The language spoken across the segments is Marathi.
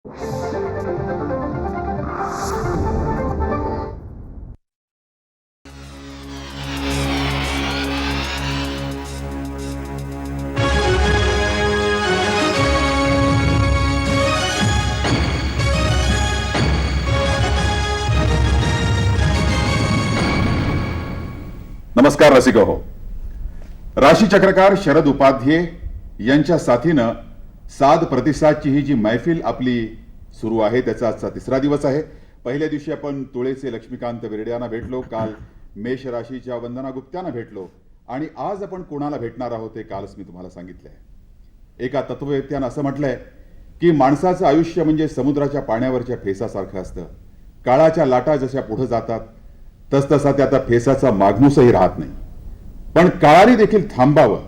नमस्कार रसिक हो. राशीचक्रकार शरद उपाध्ये यांच्या साथीनं साध प्रतिसादची ही जी मैफिल आपली सुरू आहे त्याचा आजचा तिसरा दिवस आहे. पहिल्या दिवशी आपण तुळेचे लक्ष्मीकांत बेर्डेंना भेटलो, काल मेष राशीच्या वंदना गुप्त्यांना भेटलो आणि आज आपण कोणाला भेटणार आहोत हे कालच मी तुम्हाला सांगितलंय. एका तत्ववेत्यानं असं म्हटलंय की माणसाचं आयुष्य म्हणजे समुद्राच्या पाण्यावरच्या फेसासारखं असतं. काळाच्या लाटा जशा पुढे जातात तसतसा त्या फेसाचा मागणूसही राहत नाही. पण काळाने देखील थांबावं,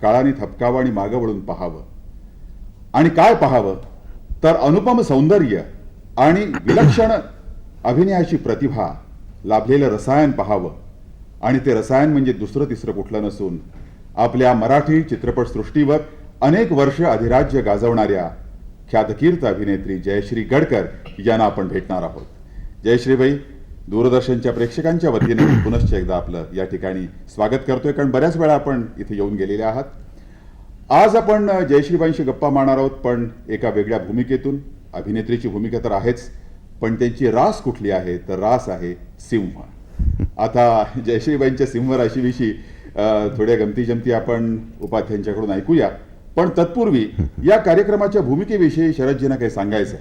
काळाने थपकावं आणि मागं वळून पाहावं. आणि काय पाहावं तर अनुपम सौंदर्य आणि विलक्षण अभिनयाची प्रतिभा लाभलेलं रसायन पाहावं. आणि ते रसायन म्हणजे दुसरं तिसरं कुठलं नसून आपल्या मराठी चित्रपटसृष्टीवर अनेक वर्ष अधिराज्य गाजवणाऱ्या ख्यातकीर्त अभिनेत्री जयश्री गडकर यांना आपण भेटणार आहोत. जयश्रीबाई, दूरदर्शनच्या प्रेक्षकांच्या वतीने मी पुनश्च एकदा आपलं या ठिकाणी स्वागत करतोय, कारण बऱ्याच वेळा आपण इथे येऊन गेलेले आहात. आज आपण जयश्रीबाईंशी गप्पा मारणार आहोत, पण एका वेगळ्या भूमिकेतून. अभिनेत्रीची भूमिका तर आहेच, पण त्यांची रास कुठली आहे तर रास आहे सिंह. आता जयश्रीबाईंच्या सिंह राशीविषयी थोड्या गमती जमती आपण उपाध्यांच्याकडून ऐकूया, पण तत्पूर्वी या कार्यक्रमाच्या भूमिकेविषयी शरदजींना काही सांगायचं.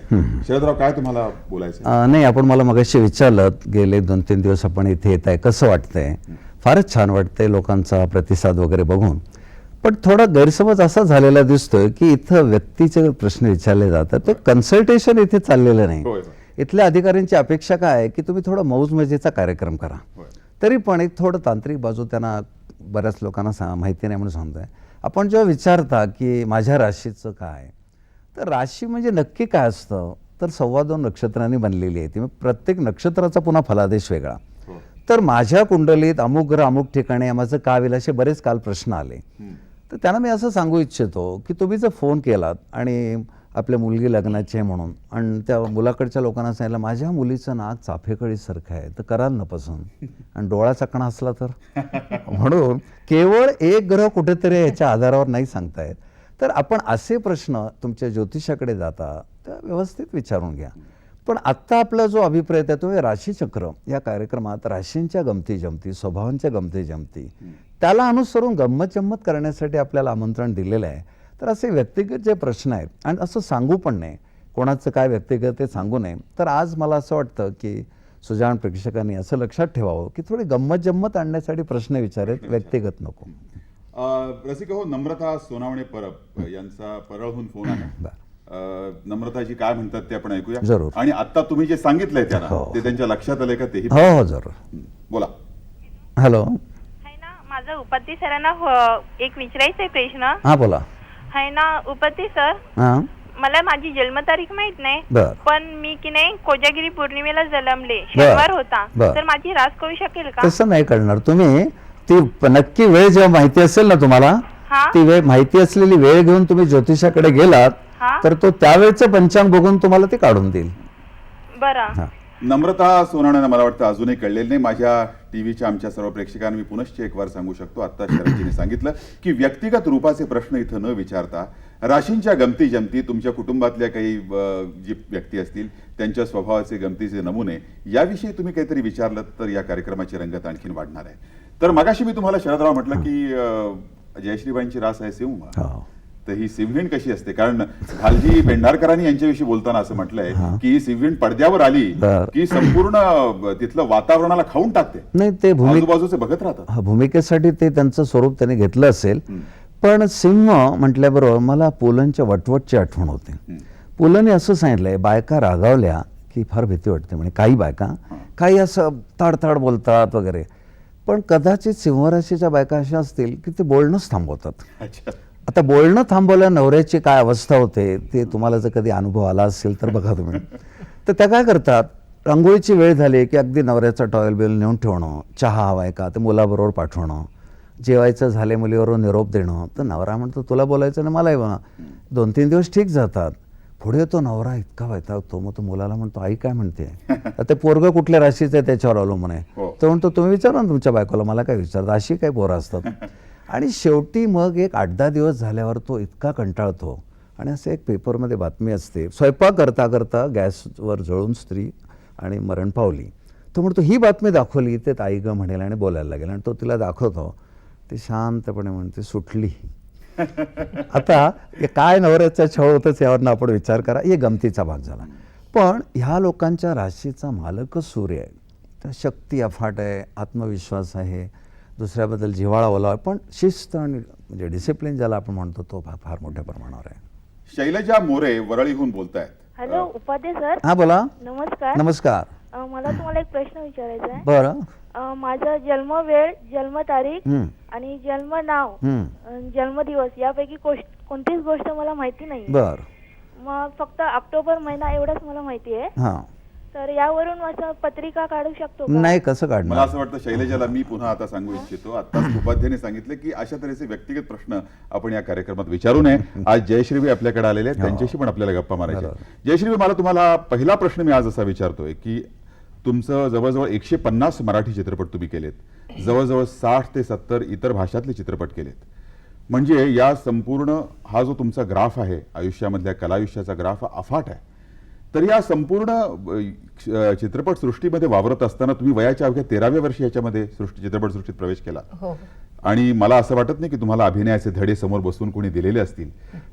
शरदराव, काय तुम्हाला बोलायचं? नाही, आपण मला मगाशी विचारलं, गेले 2-3 दिवस आपण इथे येत आहे, कसं वाटतंय? फारच छान वाटतंय लोकांचा प्रतिसाद वगैरे बघून. पण थोडा गैरसमज असा झालेला दिसतोय की इथं व्यक्तीचे प्रश्न विचारले जातात, ते कन्सल्टेशन इथे चाललेलं नाही. इथल्या अधिकाऱ्यांची अपेक्षा काय आहे की तुम्ही थोडा मौज मजेचा कार्यक्रम करा. तरी पण एक थोडं तांत्रिक बाजू त्यांना बऱ्याच लोकांना माहिती नाही म्हणून सांगतोय. आपण जेव्हा विचारता की माझ्या राशीचं काय, तर राशी म्हणजे नक्की काय असतं तर 2.25 नक्षत्रांनी बनलेली आहे ती. प्रत्येक नक्षत्राचा पुन्हा फलादेश वेगळा. तर माझ्या कुंडलीत अमुक ग्रह अमुक ठिकाणी माझं का होईल असे बरेच काल प्रश्न आले. तर त्यांना मी असं सांगू इच्छितो की तुम्ही जर फोन केलात आणि आपल्या मुलगी लग्नाची आहे म्हणून, आणि त्या मुलाकडच्या लोकांना सांगितलं माझ्या मुलीचं नाक चाफेकळीसारखं आहे तर कराल ना पसंत, आणि डोळा चकणा असला तर. म्हणून केवळ एक ग्रह कुठेतरी याच्या आधारावर नाही सांगतायत. तर आपण असे प्रश्न तुमच्या ज्योतिषाकडे जाता तर व्यवस्थित विचारून घ्या. पण आत्ता आपला जो अभिप्राय आहे तो राशीचक्र या कार्यक्रमात राशींच्या गमती जमती, स्वभावांच्या गमती जमती, त्याला अनुसरून गंमत जम्मत करण्यासाठी आपल्याला आमंत्रण दिलेलं आहे. तर असे व्यक्तिगत जे प्रश्न आहेत, आणि असं सांगू पण नाही कोणाचं काय व्यक्तिगत ते सांगू नये. तर आज मला असं वाटतं की सुजाण प्रेक्षकांनी असं लक्षात ठेवावं की थोडी गंमत जम्मत आणण्यासाठी प्रश्न विचारेत, व्यक्तिगत नको. रसिक हो, नम्रता सोनावणे परब यांचा परळहून फोन आहे. नम्रताजी काय म्हणतात ते आपण ऐकूया. जरूर. आणि आता तुम्ही जे सांगितलंय त्यांना ते त्यांच्या लक्षात आलंय का तेही? हो जरूर. बोला. हॅलो. है ना, माझं उपाध्ये सरांना एक विचारायचं आहे प्रश्न. हा बोला. है ना उपाध्ये सर, हा मला माझी जन्मतारीख माहित नाही, बर. पण मी की नाही कोजागिरी पौर्णिमेला जन्मले, शनिवार होता. तर माझी रास कळू शकेल का? तसं नाही कळणार. तुम्ही ती नक्की वेळ जेव्हा माहिती असेल ना तुम्हाला, ती वेळ माहिती असलेली वेळ घेऊन तुम्ही ज्योतिषाकडे गेलात तर तो त्यावेळचं पंचांग बघून तुम्हाला ते काढून देईल. बरं. नम्रता सोनावणे मला वाटतं अजूनही कळलेलं नाही. माझ्या टीव्हीच्या आमच्या सर्व प्रेक्षकांना मी पुनश्च एक वार सांगू शकतो, आता शरदजीने सांगितलं की व्यक्तिगत रूपाचे प्रश्न इथं न विचारता राशींच्या गमती जमती, तुमच्या कुटुंबातल्या काही जी व्यक्ती असतील त्यांच्या स्वभावाचे गमतीचे नमुने याविषयी तुम्ही काहीतरी विचारलं तर या कार्यक्रमाची रंगत आणखीन वाढणार आहे. तर मगाशी मी तुम्हाला शरदराव म्हटलं की जयश्रीबाईंची रास आहे सिंह. तर ही सिंहीण कशी असते? कारण भालजी पेंढारकरांनी यांच्याविषयी बोलताना असं म्हटलंय की ही सिंहीण पडद्यावर आली की संपूर्ण तिथलं वातावरणाला खाऊन टाकते. नाही, ते आजूबाजूचे बघत राहतात. भूमिकेसाठी ते त्यांचं स्वरूप त्यांनी घेतलं असेल. पण सिंह म्हटल्याबरोबर मला पुलंच्या वटवटची आठवण होते. पुलंनी असं सांगितलंय, बायका रागावल्या की फार भीती वाटते म्हणे. काही बायका काही असं ताडताड बोलतात वगैरे, पण कदाचित सिंहराशीच्या बायका अशा असतील की ते बोलणंच थांबवतात. आता बोलणं थांबवल्या नवऱ्याची काय अवस्था होते ते तुम्हाला जर कधी अनुभव आला असेल तर बघा तुम्ही. तर त्या काय करतात, रांगोळीची वेळ झाली की अगदी नवऱ्याचा टॉवेल बिल नेऊन ठेवणं, चहा हवाय का ते मुलाबरोबर पाठवणं, जेवायचं झाले मुलीबरोबर निरोप देणं. तर नवरा म्हणतो तुला बोलायचं ना मलाही बघा. 2-3 दिवस ठीक जातात, पुढे तो नवरा इतका वैतागतो, मग तो मुलाला म्हणतो आई काय म्हणते, तर ते पोरगं कुठल्या राशीचं आहे त्याच्यावर अवलंबून आहे. हो. तो म्हणतो तुम्ही विचारा ना तुमच्या बायकोला, मला काय विचारता, अशी काय पोरं असतात. आणि शेवटी मग एक 8-10 दिवस झाल्यावर तो इतका कंटाळतो आणि असं एक पेपरमध्ये बातमी असते, स्वयंपाक करता करता गॅसवर जळून स्त्री आणि मरण पावली. तो म्हणतो ही बातमी दाखवली ते आई ग म्हणेल आणि बोलायला लागेल, आणि तो तिला दाखवतो, ते शांतपणे म्हणते सुटली. आता हे काय नवऱ्याचा छळ होतच यावरनं आपण विचार करा, हे गमतीचा भाग झाला. पण ह्या लोकांच्या राशीचा मालकच सूर्य आहे, तर शक्ती अफाट आहे, आत्मविश्वास आहे, दुसऱ्याबद्दल जिव्हाळा ओलावा, पण शिस्त आणि म्हणजे डिसिप्लिन ज्याला आपण म्हणतो तो फार मोठ्या प्रमाणावर आहे. शैलजा मोरे वरळीहून बोलतायत. Hello Upadhye sir. हा बोला. नमस्कार. नमस्कार. मला तुम्हाला एक प्रश्न विचारायचा आहे. बरं. माझं जन्म वेळ, जन्म तारीख हम्म. आणि जन्म नाव, हम्म. जन्मदिवस यापैकी कोणतीच गोष्ट मला माहिती नाही. बर. मग फक्त ऑक्टोबर महिना एवढंच मला माहिती आहे. हा. तर यावरून असं पत्रिका काढू शकतो का? नाही, कसं मला काढणार. असं वाटतं शैलजाला मी पुन्हा आता सांगू इच्छितो, आताच उपाध्याने सांगितलं की अशा तऱ्हेचे व्यक्तिगत प्रश्न आपण या कार्यक्रमात विचारू नये. आज जयश्रीवी आपल्याकडे आलेले आहेत, त्यांच्याशी पण आपल्याला गप्पा मारायच्या. जयश्रीवी, मला तुम्हाला पहिला प्रश्न मी आज असा विचारतोय की तुमचं जवळजवळ 150 मराठी चित्रपट तुम्ही केलेत, जवळजवळ 60 ते 70 इतर भाषातले चित्रपट केलेत. म्हणजे या संपूर्ण हा जो तुमचा ग्राफ आहे आयुष्यामधल्या कलायुष्याचा ग्राफ अफाट आहे. तर या संपूर्ण चित्रपट सृष्टीमध्ये वावरत असताना तुम्ही वयाच्या अवघ्या 13व्या वर्षी याच्यामध्ये चित्रपट सृष्टीत प्रवेश केला. हो. आणि मला असं वाटत नाही की तुम्हाला अभिनयाचे धडे समोर बसून कोणी दिलेले असतील.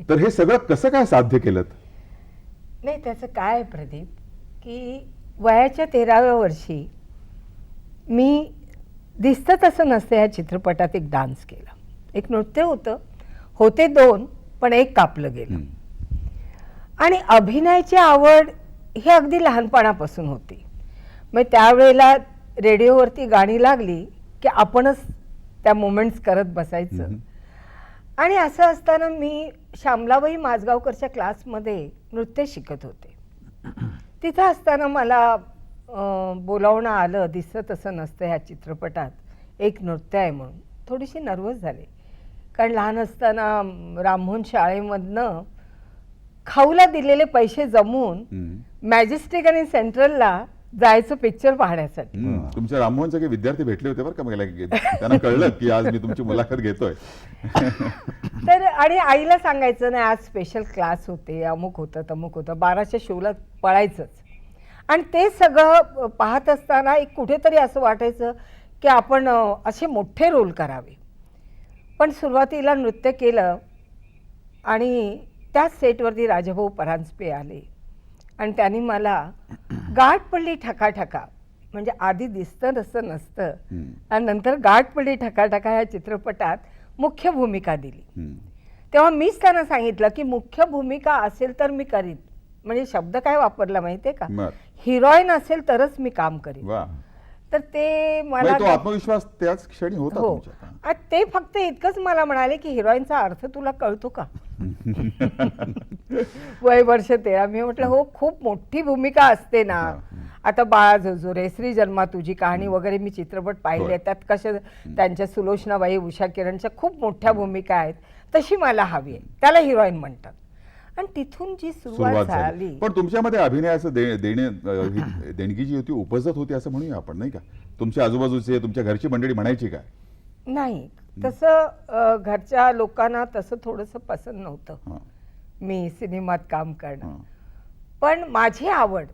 तर हे सगळं कसं काय साध्य केलं? नाही, त्याचं काय आहे प्रदीप, की वयाच्या 13व्या वर्षी मी दिसतं तसं नसतं ह्या चित्रपटात एक डान्स केला, एक नृत्य होते 2 पण एक कापलं गेलं. आणि अभिनयाची आवड ही अगदी लहानपणापासून होती. मग त्यावेळेला रेडिओवरती गाणी लागली की आपणच त्या मोमेंट्स करत बसायचं. आणि असं असताना मी श्यामलाबाई माझगावकरच्या क्लासमध्ये नृत्य शिकत होते. तिथं असताना मला बोलावणं आलं, दिसतं तसं नसतं ह्या चित्रपटात एक नृत्य आहे म्हणून. थोडीशी नर्वस झाले, कारण लहान असताना राममोहन शाळेमधनं खाऊला दिलेले पैसे जमवून मॅजेस्टिक आणि सेंट्रलला जायचं पिक्चर पाहण्यासाठी. तुमच्या राममोहन सगळे विद्यार्थी भेटले होते बरं का मला, त्यांना कळलं की आज मी तुमची मुलाखत घेतोय. तर आणि आईला सांगायचं नाही, आज स्पेशल क्लास होते, अमुक होतं तमुक होतं, 12च्या शोला पळायचंच. आणि ते सगळं पाहत असताना एक कुठेतरी असं वाटायचं की आपण असे मोठे रोल करावे. पण सुरुवातीला नृत्य केलं आणि त्याच सेटवरती राजाभाऊ परांजपे आले आणि त्यांनी मला गाठ पडली ठकाठका, म्हणजे आधी दिसतं तसं नसतं आणि नंतर गाठ पडली ठकाठका ह्या चित्रपटात मुख्य भूमिका दिली. तेव्हा मीच त्यांना सांगितलं की मुख्य भूमिका असेल तर मी करीन. म्हणजे शब्द काय वापरला माहितीये का, हिरोईन असेल तरच मी काम करीन. तर ते मला तो आत्मविश्वास त्याच क्षणी होता हो. तुमच्या. ते फक्त इतकंच मला म्हणाले की हिरोईनचा अर्थ तुला कळतो का. वय वर्ष 13. मी म्हटलं हो, खूप मोठी भूमिका असते ना. आता बाळा जोजोरे, श्री जन्मा तुझी कहाणी वगैरे मी चित्रपट पाहिले, त्यात कशा त्यांच्या सुलोचनाबाई, उषा किरणच्या खूप मोठ्या भूमिका आहेत, तशी मला हवी आहे, त्याला हिरोईन म्हणतात. आणि तिथून जी सुरुवात झाली. पण तुमच्यामध्ये अभिनयाचं देणगी जी होती उपजत होती असं म्हणूया आपण, नाही का? तुमच्या आजूबाजूचे, तुमच्या घरची मंडळी म्हणायची काय? नाही, तसं घरच्या लोकांना तसं थोडंसं पसंत नव्हतं मी सिनेमात काम करणं. पण माझी आवड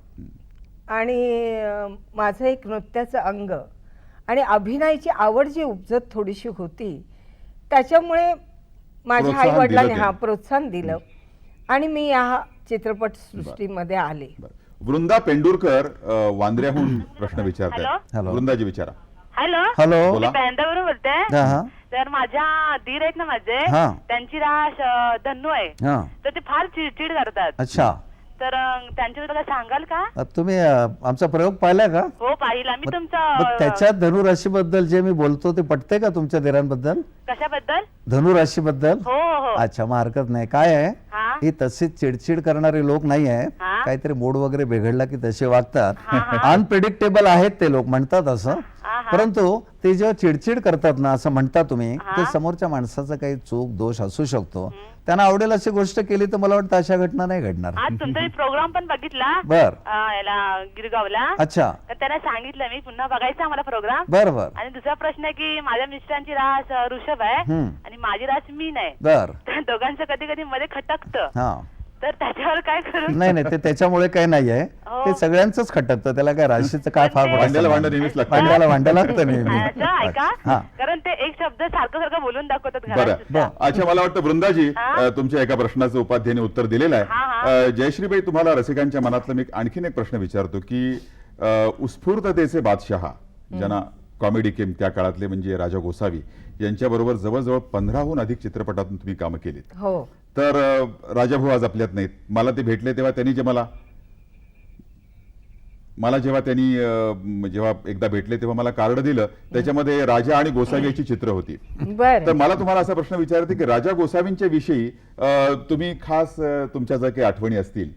आणि माझं एक नृत्याचं अंग आणि अभिनयाची आवड जी उपजत थोडीशी होती, त्याच्यामुळे माझ्या आई वडिलांनी प्रोत्साहन दिलं आणि मी या चित्रपट सृष्टीमध्ये आले. वृंदा पेंडुरकर वांद्र्याहून प्रश्न विचारतात. वृंदाजी विचारा. Hello hello. मी बँडावरून बोलते. हा. तर माझ्या दीर आहेत ना माझे, हा. त्यांची राश धन्नू आहे, हा. तर ते फार चिडचिड करतात. अच्छा. तर त्यांच्याबद्दल काय सांगाल का? तुम्ही आमचा प्रयोग पाहिलाय का? हो पाहिला मी तुमचा. मग त्याच्या धनुराशीबद्दल जे मी बोलतो ते पटतंय का तुमच्या दिरांबद्दल? कशाबद्दल? धनुराशीबद्दल. हो हो. अच्छा, मग हरकत नाही. काय आहे, ही तशीच चिडचिड करणारे लोक नाही आहे. काहीतरी मूड वगैरे बिघडला की तसे वागतात. अनप्रिडिक्टेबल आहेत ते लोक, म्हणतात असं. परंतु ते जेव्हा चिडचिड करतात ना असं म्हणता तुम्ही, हा. ते समोरच्या माणसाचा काही चूक दोष असू शकतो. त्यांना आवडेल अशी गोष्ट केली तर मला वाटतं अशा घटना नाही घडणार. आज तुमचा प्रोग्राम पण बघितला बर. याला गिरगावला. अच्छा. तर त्यांना सांगितलं मी पुन्हा बघायचा आम्हाला प्रोग्राम. बर बर. आणि दुसरा प्रश्न आहे की माझ्या मिस्टरांची रास ऋषभ आहे हम्म. आणि माझी रास मीन आहे. बर. तर दोघांचं कधी कधी मध्ये खटकतं. हा. तर त्याच्यावर काय करू? नाही नाही, ते त्याच्यामुळे काही नाहीये. हो. ते सगळ्यांचंच खटकतं, त्याला काय राशीचं काय फार पण ते- भांड्याला पडायचं भांडं नाही. नेहमीच लागतं. भांड्याला भांडं लागतं नेहमी. असं ऐका हा. कारण ते एक शब्द सारखं सारखं बोलून दाखवतात घरात बरं सुद्धा. अच्छा, मला वाटतं वृंदाजी हा? तुमच्या एका प्रश्नाचं उपाध्यायाने उत्तर दिलेलं हा, आहे. जयश्रीबाई, तुम्हाला रसिकांच्या मनातला मी आणखीन एक प्रश्न विचारतो की उत्स्फूर्ततेचे बादशहा ज्यांना कॉमेडी केम त्या काळातले म्हणजे राजा गोसावी यांच्याबरोबर जवळजवळ 15हून अधिक चित्रपटातून तुम्ही कामं केलीत. हो. तर राजाभाऊ आज आपल्यात नाहीत. मला ते भेटले तेव्हा त्यांनी जे मला जेव्हा त्यांनी जेव्हा एकदा भेटले तेव्हा मला कार्ड दिलं, त्याच्यामध्ये राजा आणि गोसावी याची चित्र होती. बर. तर मला तुम्हाला असा प्रश्न विचारायचा की राजा गोसावींच्या विषयी तुम्ही खास तुमच्या जर काही आठवणी असतील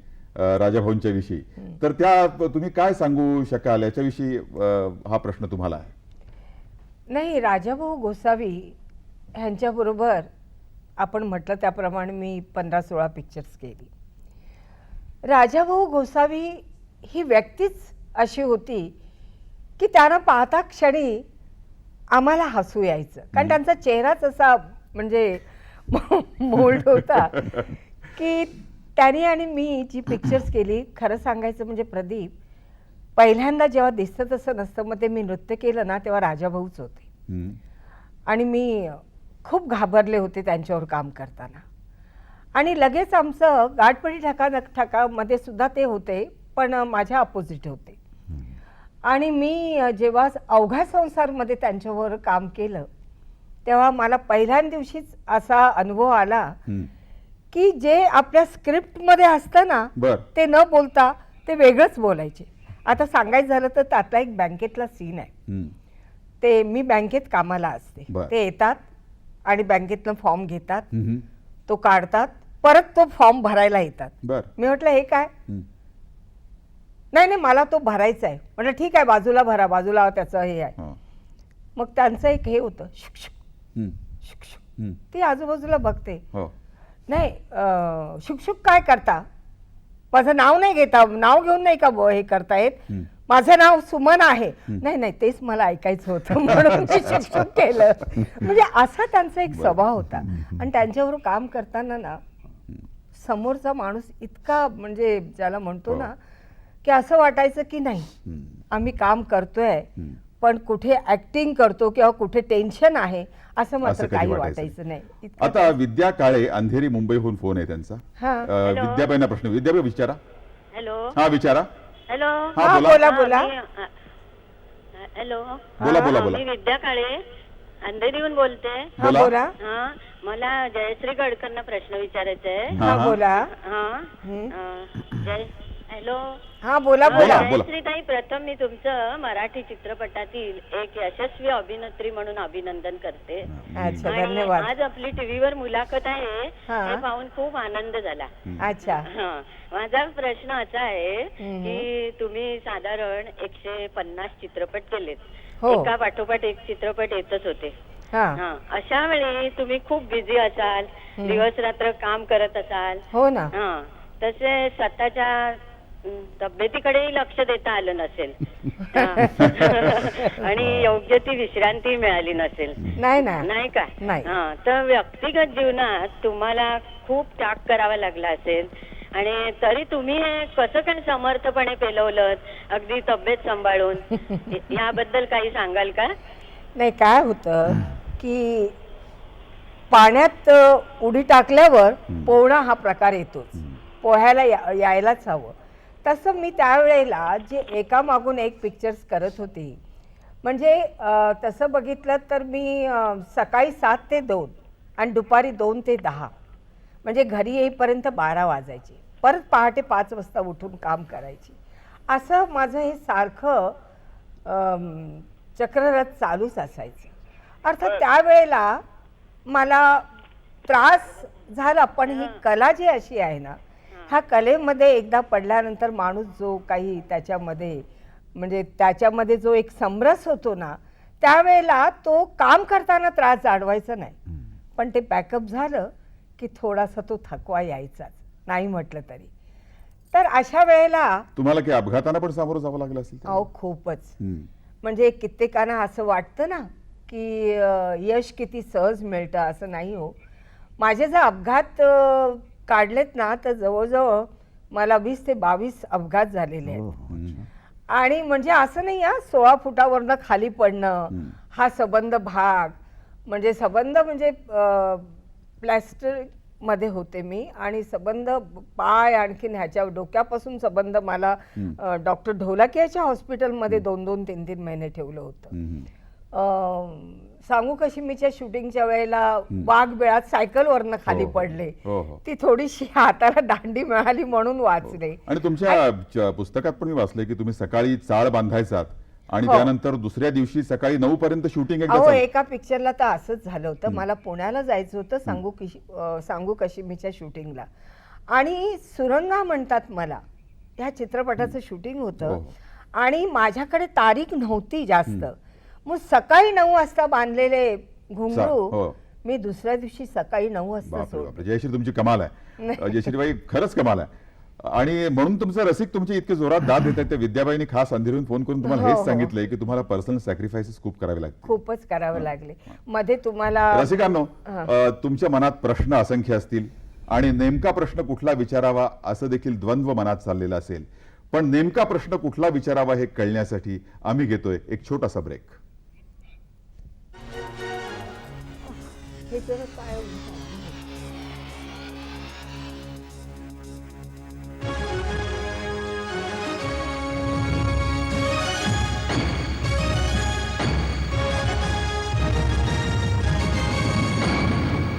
राजाभाऊंच्या विषयी, तर त्या तुम्ही काय सांगू शकाल याच्याविषयी हा प्रश्न तुम्हाला आहे. नाही, राजाभाऊ गोसावी ह्यांच्याबरोबर आपण म्हटलं त्याप्रमाणे मी 15-16 पिक्चर्स केली. राजाभाऊ गोसावी ही व्यक्तीच अशी होती की त्यांना पाहता क्षणी आम्हाला हसू यायचं, कारण त्यांचा चेहराच असा म्हणजे मोल्ड होता की त्यांनी आणि मी जी पिक्चर्स केली, खरं सांगायचं म्हणजे प्रदीप, पहिल्यांदा जेव्हा दिसतं तसं नसतं, मग ते मी नृत्य केलं ना तेव्हा राजाभाऊच होते. हम्म. आणि मी खूप घाबरले होते त्यांच्यावर काम करताना. आणि लगेच आमचं गाठपडी ठकामध्ये सुद्धा ते होते, पण माझ्या अपोजिट होते. आणि मी जेव्हा अवघा संसारमध्ये त्यांच्यावर काम केलं तेव्हा मला पहिल्या दिवशीच असा अनुभव आला हम्म. की जे आपल्या स्क्रिप्टमध्ये असतं ना बर. ते न बोलता ते वेगळंच बोलायचे. आता सांगायचं झालं तर त्यातला एक बँकेतला सीन आहे. हम्म. ते मी बँकेत कामाला असते, बर. ते येतात आणि बँकेतनं फॉर्म घेतात, हम्म. तो काढतात, परत तो फॉर्म भरायला येतात. बर. मी म्हटलं हे काय? हम्म. नाही नाही, मला तो भरायचा आहे. म्हटलं ठीक आहे, बाजूला भरा, बाजूला त्याचं हे आहे. हा. मग त्यांचं एक हे होतं, शुक शुक हम्म. शुक शुक. हम्म. ती आजूबाजूला बघते, हो. नाही शुकशुक काय करता? माझं नाव नाही घेता, नाव घेऊन नाही का हे करतायत? हम्म. माझं नाव सुमन आहे. नाही नाही, तेच मला ऐकायचं होतं म्हणून मी शुकशुक केलं. म्हणजे असा त्यांचा एक स्वभाव होता. आणि त्यांच्यावर काम करताना ना समोरचा माणूस इतका म्हणजे ज्याला म्हणतो ना की असं वाटायचं की नाही हम्म. आम्ही काम करतोय, हम्म. पण कुठे ऍक्टिंग करतो किंवा कुठे टेन्शन आहे असं मात्र असं कधी काही वाटायचं वाटायचं नाही. इतकं आता विद्या काळे, अंधेरी, मुंबईहून फोन आहे त्यांचा. हा. विद्याबाईंना प्रश्न. विद्याबाई विचारा. हॅलो हा विचारा. हॅलो हा हा, बोला. बोला बोला. हॅलो बोला बोला बोला. मी विद्या काळे अंधेरीहून बोलते. हा बोला. बोला. हा मला जयश्री गडकरना प्रश्न विचारायचा आहे. हा, हा हा. बोला. हा हम्म. हॅलो हा बोला बोला, बोला. बोला. जयश्री ताई, प्रथम मी तुमचं मराठी चित्रपटातील एक यशस्वी अभिनेत्री म्हणून अभिनंदन करते. अच्छा, आणि धन्यवाद. आज आपली टीव्हीवर मुलाखत आहे हा. हे पाहून खूप आनंद झाला. अच्छा. हा. माझा प्रश्न असा आहे हम्म. की तुम्ही साधारण 150 चित्रपट केलेत. हो. एका पाठोपाठ एक चित्रपट येतच होते. हा. हा. अशा वेळी तुम्ही खूप बिझी असाल, दिवस रात्र काम करत असाल. हो ना. हा. तसे स्वतःच्या तब्येतीकडेही लक्ष देता आलं नसेल. हा. आणि योग्य ती विश्रांती मिळाली नसेल. नाही ना. नाही का? नाही. हा. तर व्यक्तिगत जीवनात तुम्हाला खूप त्याग करावा लागला असेल आणि तरी तुम्ही हे कसं काय समर्थपणे पेलवलं, अगदी तब्येत सांभाळून, याबद्दल काही सांगाल का? नाही, काय होतं की पाण्यात उडी टाकल्यावर पोहणं हा प्रकार येतोच. पोहायला यायलाच हवं. तसं मी त्यावेळेला जे एकामागून एक पिक्चर्स करत होते, म्हणजे तसं बघितलं तर मी सकाळी 7 ते 2 आणि दुपारी 2 ते 10, म्हणजे घरी येईपर्यंत 12 वाजायचे. परत पहाटे 5 वाजता उठून काम करायची. असं माझं हे सारखं चक्ररथ चालूच असायचं. अर्थात त्यावेळेला मला त्रास झाला, पण ही कला जी अशी आहे ना, ह्या कलेमध्ये एकदा पडल्यानंतर माणूस जो काही त्याच्यामध्ये म्हणजे त्याच्यामध्ये जो एक समरस होतो ना, त्यावेळेला तो काम करताना त्रास जाणवायचा नाही, पण ते पॅकअप झालं की थोडासा तो थकवा यायचाच, नाही म्हटलं तरी. तर अशा वेळेला तुम्हाला काही अपघाताना पण सामोरं जावं लागलं असेल तर? अहो खूपच, हम्म. म्हणजे कित्येकांना असं वाटतं ना की यश किती सहज मिळतं, असं नाही हो. माझे जर अपघात काढलेत ना तर जवळजवळ मला 20 ते 22 अपघात झालेले आहेत. हम्म. आणि म्हणजे असं नाही 16 फुटावरनं खाली पडणं, हा सबंध भाग, म्हणजे सबंध म्हणजे प्लॅस्टर मध्ये होते मी, आणि सबंध पाय आणखीन ह्याच्या डोक्यापासून सबंध मला डॉक्टर ढोलाकियाच्या हॉस्पिटलमध्ये 2-2, 3-3 महिने ठेवलं होतं. हम्म. सांगू कशीमीच्या शूटिंगच्या वेळेला वाघ बिळात सायकलवरनं खाली हो, हो. पडले, हो, हो. ती थोडीशी हाताला दांडी मिळाली म्हणून वाचले. आणि तुमच्या पुस्तकात पण मी वाचलंय की तुम्ही सकाळी चाळ बांधायचात आणि हो. त्यानंतर दुसऱ्या दिवशी सकाळी 9 पर्यंत शूटिंग एकदा अहो चालू. एका पिक्चरला तर असंच झालं होतं. मला पुण्याला जायचं होतं सांगू कशीमीच्या शूटिंगला, आणि सुरंगा म्हणतात मला, ह्या चित्रपटाचं शूटिंग होतं हो. आणि माझ्याकडे तारीख नव्हती जास्त. मग सकाळी 9 वाजता बांधलेले घुंगरू हो. मी दुसऱ्या दिवशी सकाळी 9 वाजता बापरे सोडले. बापरे, जयश्री तुमची कमाल आहे. जयश्रीबाई खरंच कमाल आहे. आणि म्हणून तुमचं रसिक तुमचे इतके जोरात दाद देत आहेत. त्या विद्याबाईंनी खास अंधेरीहून फोन करून तुम्हाला हो, हेच हो. सांगितलंय की तुम्हाला पर्सनल सॅक्रिफायसेस खूप करावे लागतील. खूपच करावं लागले. मध्ये तुम्हाला रसिकांनो, तुमच्या मनात प्रश्न असंख्य असतील आणि नेमका प्रश्न कुठला विचारावा असं देखील द्वंद्व मनात चाललेला असेल, पण नेमका प्रश्न कुठला विचारावा हे कळण्यासाठी आम्ही घेतोय एक छोटासा ब्रेक. हे जरा काय होतं?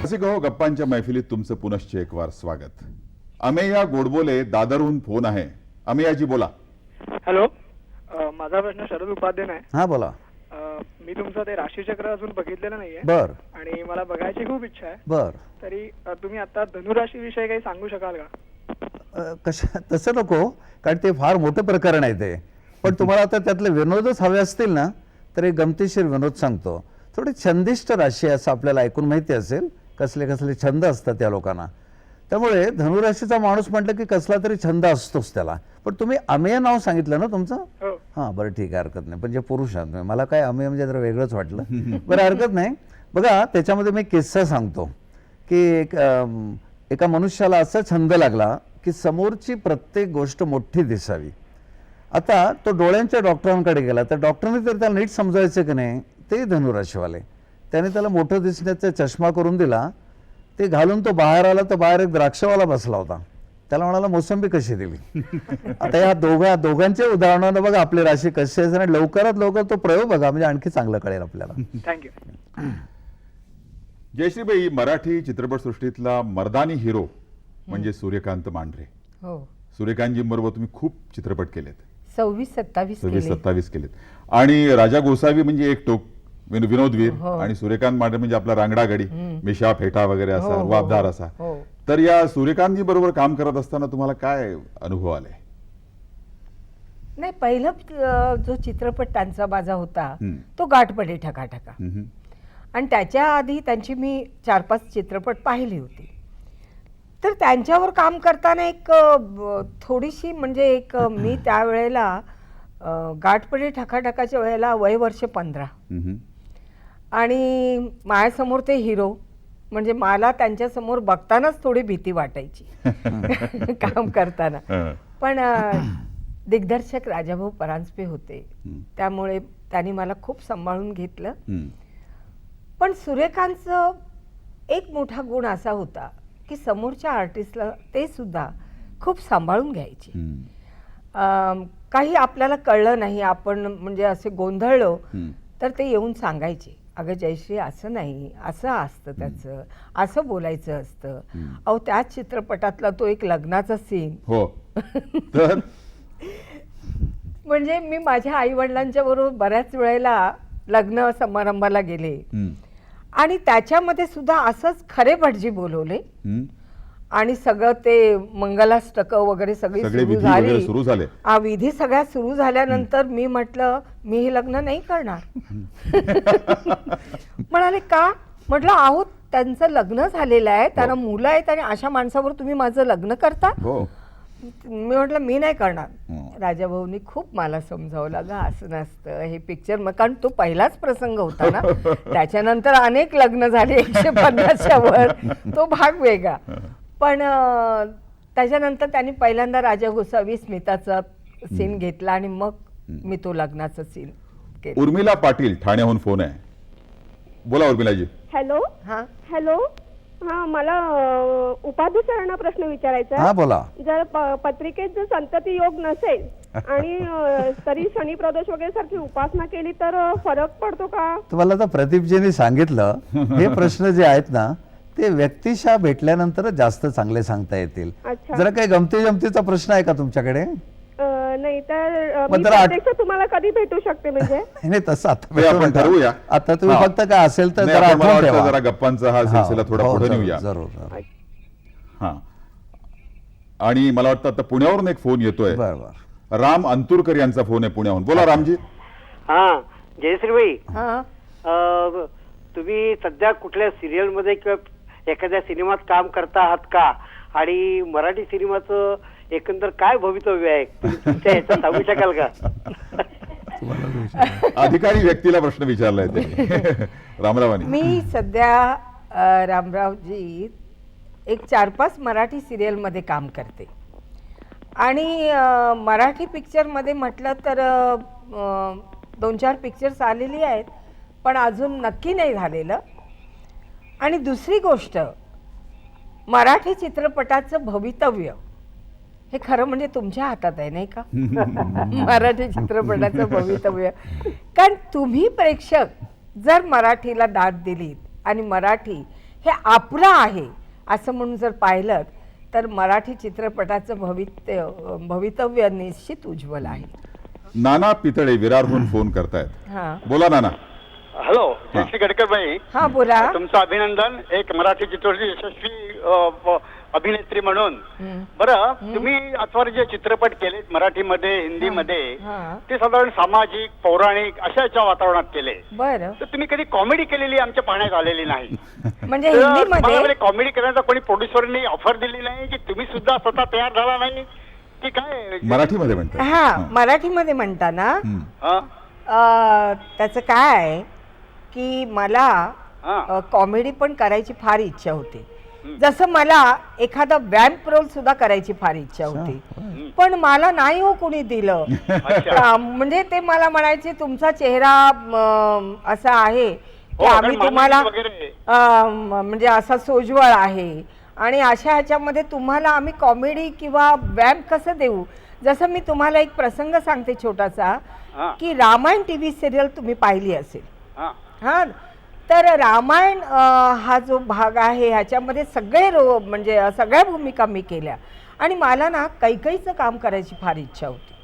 रसिक हो, गप्पांच्या मैफिलीत तुमचं पुनश्च एक वार स्वागत. अमेया गोडबोले दादरहून फोन आहे. अमेयाजी बोला. हॅलो, माझा प्रश्न शरद उपाध्याय आहे. हा बोला. मी तुमचं ते राशीचक्र अजून बघितलेलं नाहीये बर आणि मला बघायची खूप इच्छा आहे. बर. तरी तुम्ही आता धनुराशी विषयी काही सांगू शकाल का? कशा तसं नको, कारण ते फार मोठं प्रकरण आहे ते. पण तुम्हाला आता त्यातले विनोदच हवे असतील ना, तर एक गमतीशीर विनोद सांगतो. थोडी छंदिष्ट राशी असं आपल्याला ऐकून माहिती असेल, कसले कसले छंद असतात त्या लोकांना. त्यामुळे धनुराशीचा माणूस म्हटलं की कसला तरी छंद असतोच त्याला. पण तुम्ही अमेय नाव सांगितलं ना तुमचं? हो. हां बरं ठीक आहे, हरकत नाही. पण जे पुरुष आहात मला काय अमेय म्हणजे जरा वेगळंच वाटलं. बरं हरकत नाही. बघा त्याच्यामध्ये मी किस्सा सांगतो की एका मनुष्याला असा छंद लागला की समोरची प्रत्येक गोष्ट मोठी दिसावी. आता तो डोळ्यांच्या डॉक्टरांकडे गेला, तर डॉक्टरांनी तर त्याला नीट समजायचं की नाही, ते धनुराशीवाले. त्याने त्याला मोठं दिसण्याचा चष्मा करून दिला. ते घालून तो बाहेर आला, तर बाहेर एक द्राक्षवाला बसला होता. त्याला म्हणाला मोसंबी कशी दिली. आता या दोघांच्या उदाहरणानं बघा आपली राशी कशी आहे. आणि लवकरात लवकर तो प्रयोग बघा, म्हणजे आणखी चांगलं कळेल आपल्याला. थँक्यू. जयश्रीबाई, मराठी चित्रपटसृष्टीतला मर्दानी हिरो म्हणजे सूर्यकांत मांढरे. हो, सूर्यकांतजींबरोबर तुम्ही खूप चित्रपट केलेत, 26-27 26-27 केलेत. आणि राजा गोसावी म्हणजे एक टोक विनोदवीर, हो. आणि सूर्यकांत मांढरे म्हणजे आपला रांगडा गडी, मिशा फेटा वगैरे हो, असा हो, रुबाबदार हो, असा. हो. तर या सूर्यकांतजी बरोबर काम करत असताना तुम्हाला काय अनुभव आले? नाही, पहिला जो चित्रपट त्यांचा माझा होता तो गाठपडे ठकाठका, हम्म. आणि त्याच्या आधी त्यांची मी 4-5 चित्रपट पाहिली होती. तर त्यांच्यावर काम करताना एक थोडीशी म्हणजे एक मी त्यावेळेला गाठपडे ठकाठकाच्या वेळेला वय वर्ष 15, हम्म. आणि माझ्यासमोर ते हिरो, म्हणजे मला त्यांच्यासमोर बघतानाच थोडी भीती वाटायची काम करताना. हं. पण दिग्दर्शक राजाभाऊ परांजपे होते, त्यामुळे त्यांनी मला खूप सांभाळून घेतलं. हम्म. पण सूर्यकांतचं एक मोठा गुण असा होता की समोरच्या आर्टिस्टला ते सुद्धा खूप सांभाळून घ्यायचे. काही आपल्याला कळलं नाही, आपण म्हणजे असे गोंधळलो, तर ते येऊन सांगायचे, अगं जयश्री असं नाही, असं असतं त्याचं, असं बोलायचं असतं. अहो त्याच चित्रपटातला तो एक लग्नाचा सीन, हो. तर म्हणजे मी माझ्या आई वडिलांच्या बरोबर बऱ्याच वेळेला लग्न समारंभाला गेले, आणि त्याच्यामध्ये सुद्धा असंच खरे भटजी बोलवले, आणि सगळं ते मंगलाष्टक वगैरे सगळे सुरू विधी वगैरे झाली. सुरू झाले. विधी सगळ्या सुरू झाल्यानंतर मी म्हटलं मी हे लग्न नाही करणार. म्हणाले का? म्हटलं अहो त्यांचं लग्न झालेलं आहे, त्यांना मुलं आहेत आणि अशा माणसावर तुम्ही माझं लग्न करता. हो. मी म्हटलं मी नाही करणार. हं. राजाभाऊनी खूप मला समजावलं ग असं नसतं हे पिक्चर मग, कारण तो पहिलाच प्रसंग होता ना. त्याच्यानंतर अनेक लग्न झाले 150च्या वर, तो भाग वेगळा. पण त्याच्यानंतर त्यांनी पहिल्यांदा राजा गोसावी स्मिताचा सीन घेतला आणि मग मी तो लग्नाचा सीन केला. उर्मिला पाटील ठाण्याहून फोन आहे. बोला उर्मिलाजी. हॅलो हा हॅलो हा मला उपाधी सरांना प्रश्न विचारायचा हा आहे. बोला. जर पत्रिकेत जर संतती योग नसेल आणि तरी शनी प्रदोष वगैरे सारखी उपासना केली तर फरक पडतो का? तुम्हाला आता प्रदीपजींनी सांगितलं हे प्रश्न जे आहेत ना ते व्यक्तिशः भेटल्यानंतरच जास्त चांगले सांगता येतील. अच्छा. जरा काही गमती जमतीचा प्रश्न आहे का तुमच्याकडे? नाही तर पण मी जर प्रत्यक्ष तुम्हाला कधी भेटू शकते म्हणजे? नाही तसं आता हे आपण भेटू नका. ठरवूया. आता तुम्ही हा. फक्त काय असेल तर नाही, जरा आपण मला आठवण वाटतं ठेवा. जरा गप्पांचा हा सिलसिला थोडा हो, पुढे जरूर, नेऊया. जरूर. हा. आणि मला वाटतं आता पुण्यावरून एक फोन येतोय. बरोबर. राम अंतुरकर यांचा फोन आहे पुण्याहून. बोला रामजी. हा जयश्रीबाई, हा तुम्ही सध्या कुठल्या सिरियल मध्ये किंवा एखाद्या सिनेमात काम करता आहात का? आणि मराठी सिनेमाचं एकंदर काय भवितव्य आहे तुम्ही तुमच्या ह्याच्यात सांगू शकाल का? अधिकारी व्यक्तीला प्रश्न विचारलाय ते. रामरावानी. मी सध्या रामरावजी एक 4-5 मराठी सिरियलमध्ये काम करते आणि मराठी पिक्चरमध्ये म्हटलं तर 2-4 पिक्चर्स आलेली आहेत पण अजून नक्की नाही झालेलं. आणि दुसरी गोष्ट मराठी चित्रपटाचं भवितव्य हे खरं म्हणजे तुमच्या हातात आहे नाही का? मराठी चित्रपटाचं भवितव्य. कारण तुम्ही प्रेक्षक जर मराठीला दाद दिलीत आणि मराठी हे आपलं आहे असं म्हणून जर पाहिलं तर मराठी चित्रपटाचं भवितव्य निश्चित उज्ज्वल आहे. नाना पितळे विरारहून फोन करतायत. हा बोला नाना. हॅलो जयश्री गडकरबाई, हा बोला. तुमचं अभिनंदन एक मराठी चित्रपटाची यशस्वी अभिनेत्री म्हणून. बरं, तुम्ही आजवर जे चित्रपट केलेत मराठीमध्ये हिंदीमध्ये हा. ते साधारण सामाजिक पौराणिक अशाच्या वातावरणात केले. बरं तर तुम्ही कधी कॉमेडी केलेली आमच्या पाहण्यात आलेली नाही. म्हणजे तर हिंदीमध्ये तुम्हाला कॉमेडी करण्याचा कोणी प्रोड्युसरनी ऑफर दिली नाही की तुम्ही सुद्धा स्वतः तयार झाला नाही की काय? मराठीमध्ये म्हणतात. हा मराठीमध्ये म्हणताना हा? त्याचं काय आहे की मला हा. कॉमेडी पण करायची फार इच्छा होती. जसं मला एखादा वॅम्प रोल सुद्धा करायची फार इच्छा होती पण मला नाही हो कोणी दिलं. म्हणजे ते मला म्हणायचे तुमचा चेहरा असा आहे की हो, आम्ही कारण तुम्हाला मानवी वगैरे. म्हणजे असा सोज्वळ आहे आणि अशा ह्याच्यामध्ये तुम्हाला आम्ही कॉमेडी किंवा वॅम्प कसं देऊ. जसं मी तुम्हाला एक प्रसंग सांगते छोटासा हा. की रामायण टीव्ही सिरियल तुम्ही पाहिली असेल. हा. हा तर रामायण हा जो भाग आहे ह्याच्यामध्ये सगळे म्हणजे सगळ्या भूमिका मी केल्या आणि मला ना कैकईचं काम करायची फार इच्छा होती.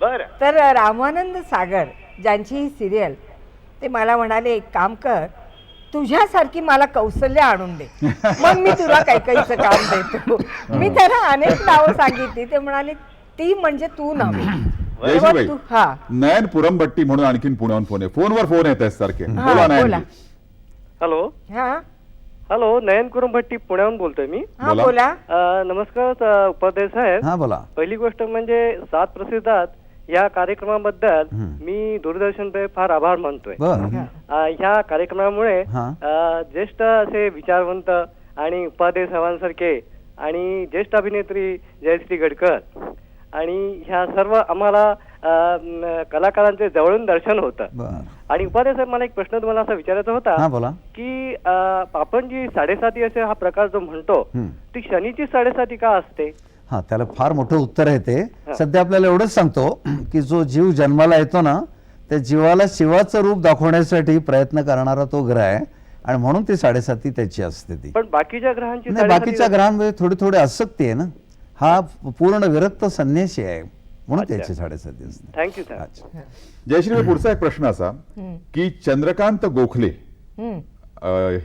बरं. तर रामानंद सागर ज्यांची ही सिरियल ते मला म्हणाले एक काम कर तुझ्यासारखी मला कौशल्य आणून दे मग मी तुला कैकईचं काम देतो. मी त्यांना अनेक नावं सांगितली ते म्हणाले ती म्हणजे तू नव्हे. जयश्रीबाई, हा नयन पुरमभट्टी म्हणून आणखीन पुण्याहून फोन आहे. फोनवर फोन येत आहेत सारखे. हा, बोला बोला. नयन. हॅलो हा हॅलो, नयन कुरुमभट्टी पुण्याहून बोलतोय मी. हा बोला. बोला. नमस्कार उपाध्याय साहेब. हा बोला. पहिली गोष्ट म्हणजे 7 प्रसिद्धात या कार्यक्रमाबद्दल मी दूरदर्शनचे फार आभार मानतोय. बर. ह्या कार्यक्रमामुळे हा. ज्येष्ठ असे विचारवंत आणि उपाध्याय साहेबांसारखे आणि ज्येष्ठ अभिनेत्री जयश्री गडकर आणि ह्या सर्व आम्हाला कलाकारांचे जवळून दर्शन होतं. बर. आणि उपाध्याय साहेब, मला एक प्रश्न तुम्हाला असा विचारायचा हा होता बोला. की आपण जी 7:30 असे हा प्रकार जो म्हणतो ती शनीची 7:30 का असते? हा त्याला फार मोठं उत्तर आहे ते. सध्या आपल्याला एवढंच सांगतो की जो जीव जन्माला येतो ना त्या जीवाला शिवाचं रूप दाखवण्यासाठी प्रयत्न करणारा तो ग्रह आहे आणि म्हणून ती 7:30 त्याची असते ती. पण बाकीच्या ग्रहांची नाही, बाकीच्या ग्रहांमध्ये थोडी थोडी आसक्ती आहे ना. हा पूर्ण विरक्त संन्यासी आहे म्हणून त्याची 7:30 असते. Thank you sir. अच्छा. जयश्री, पुढचा एक प्रश्न असा की चंद्रकांत गोखले हम्म.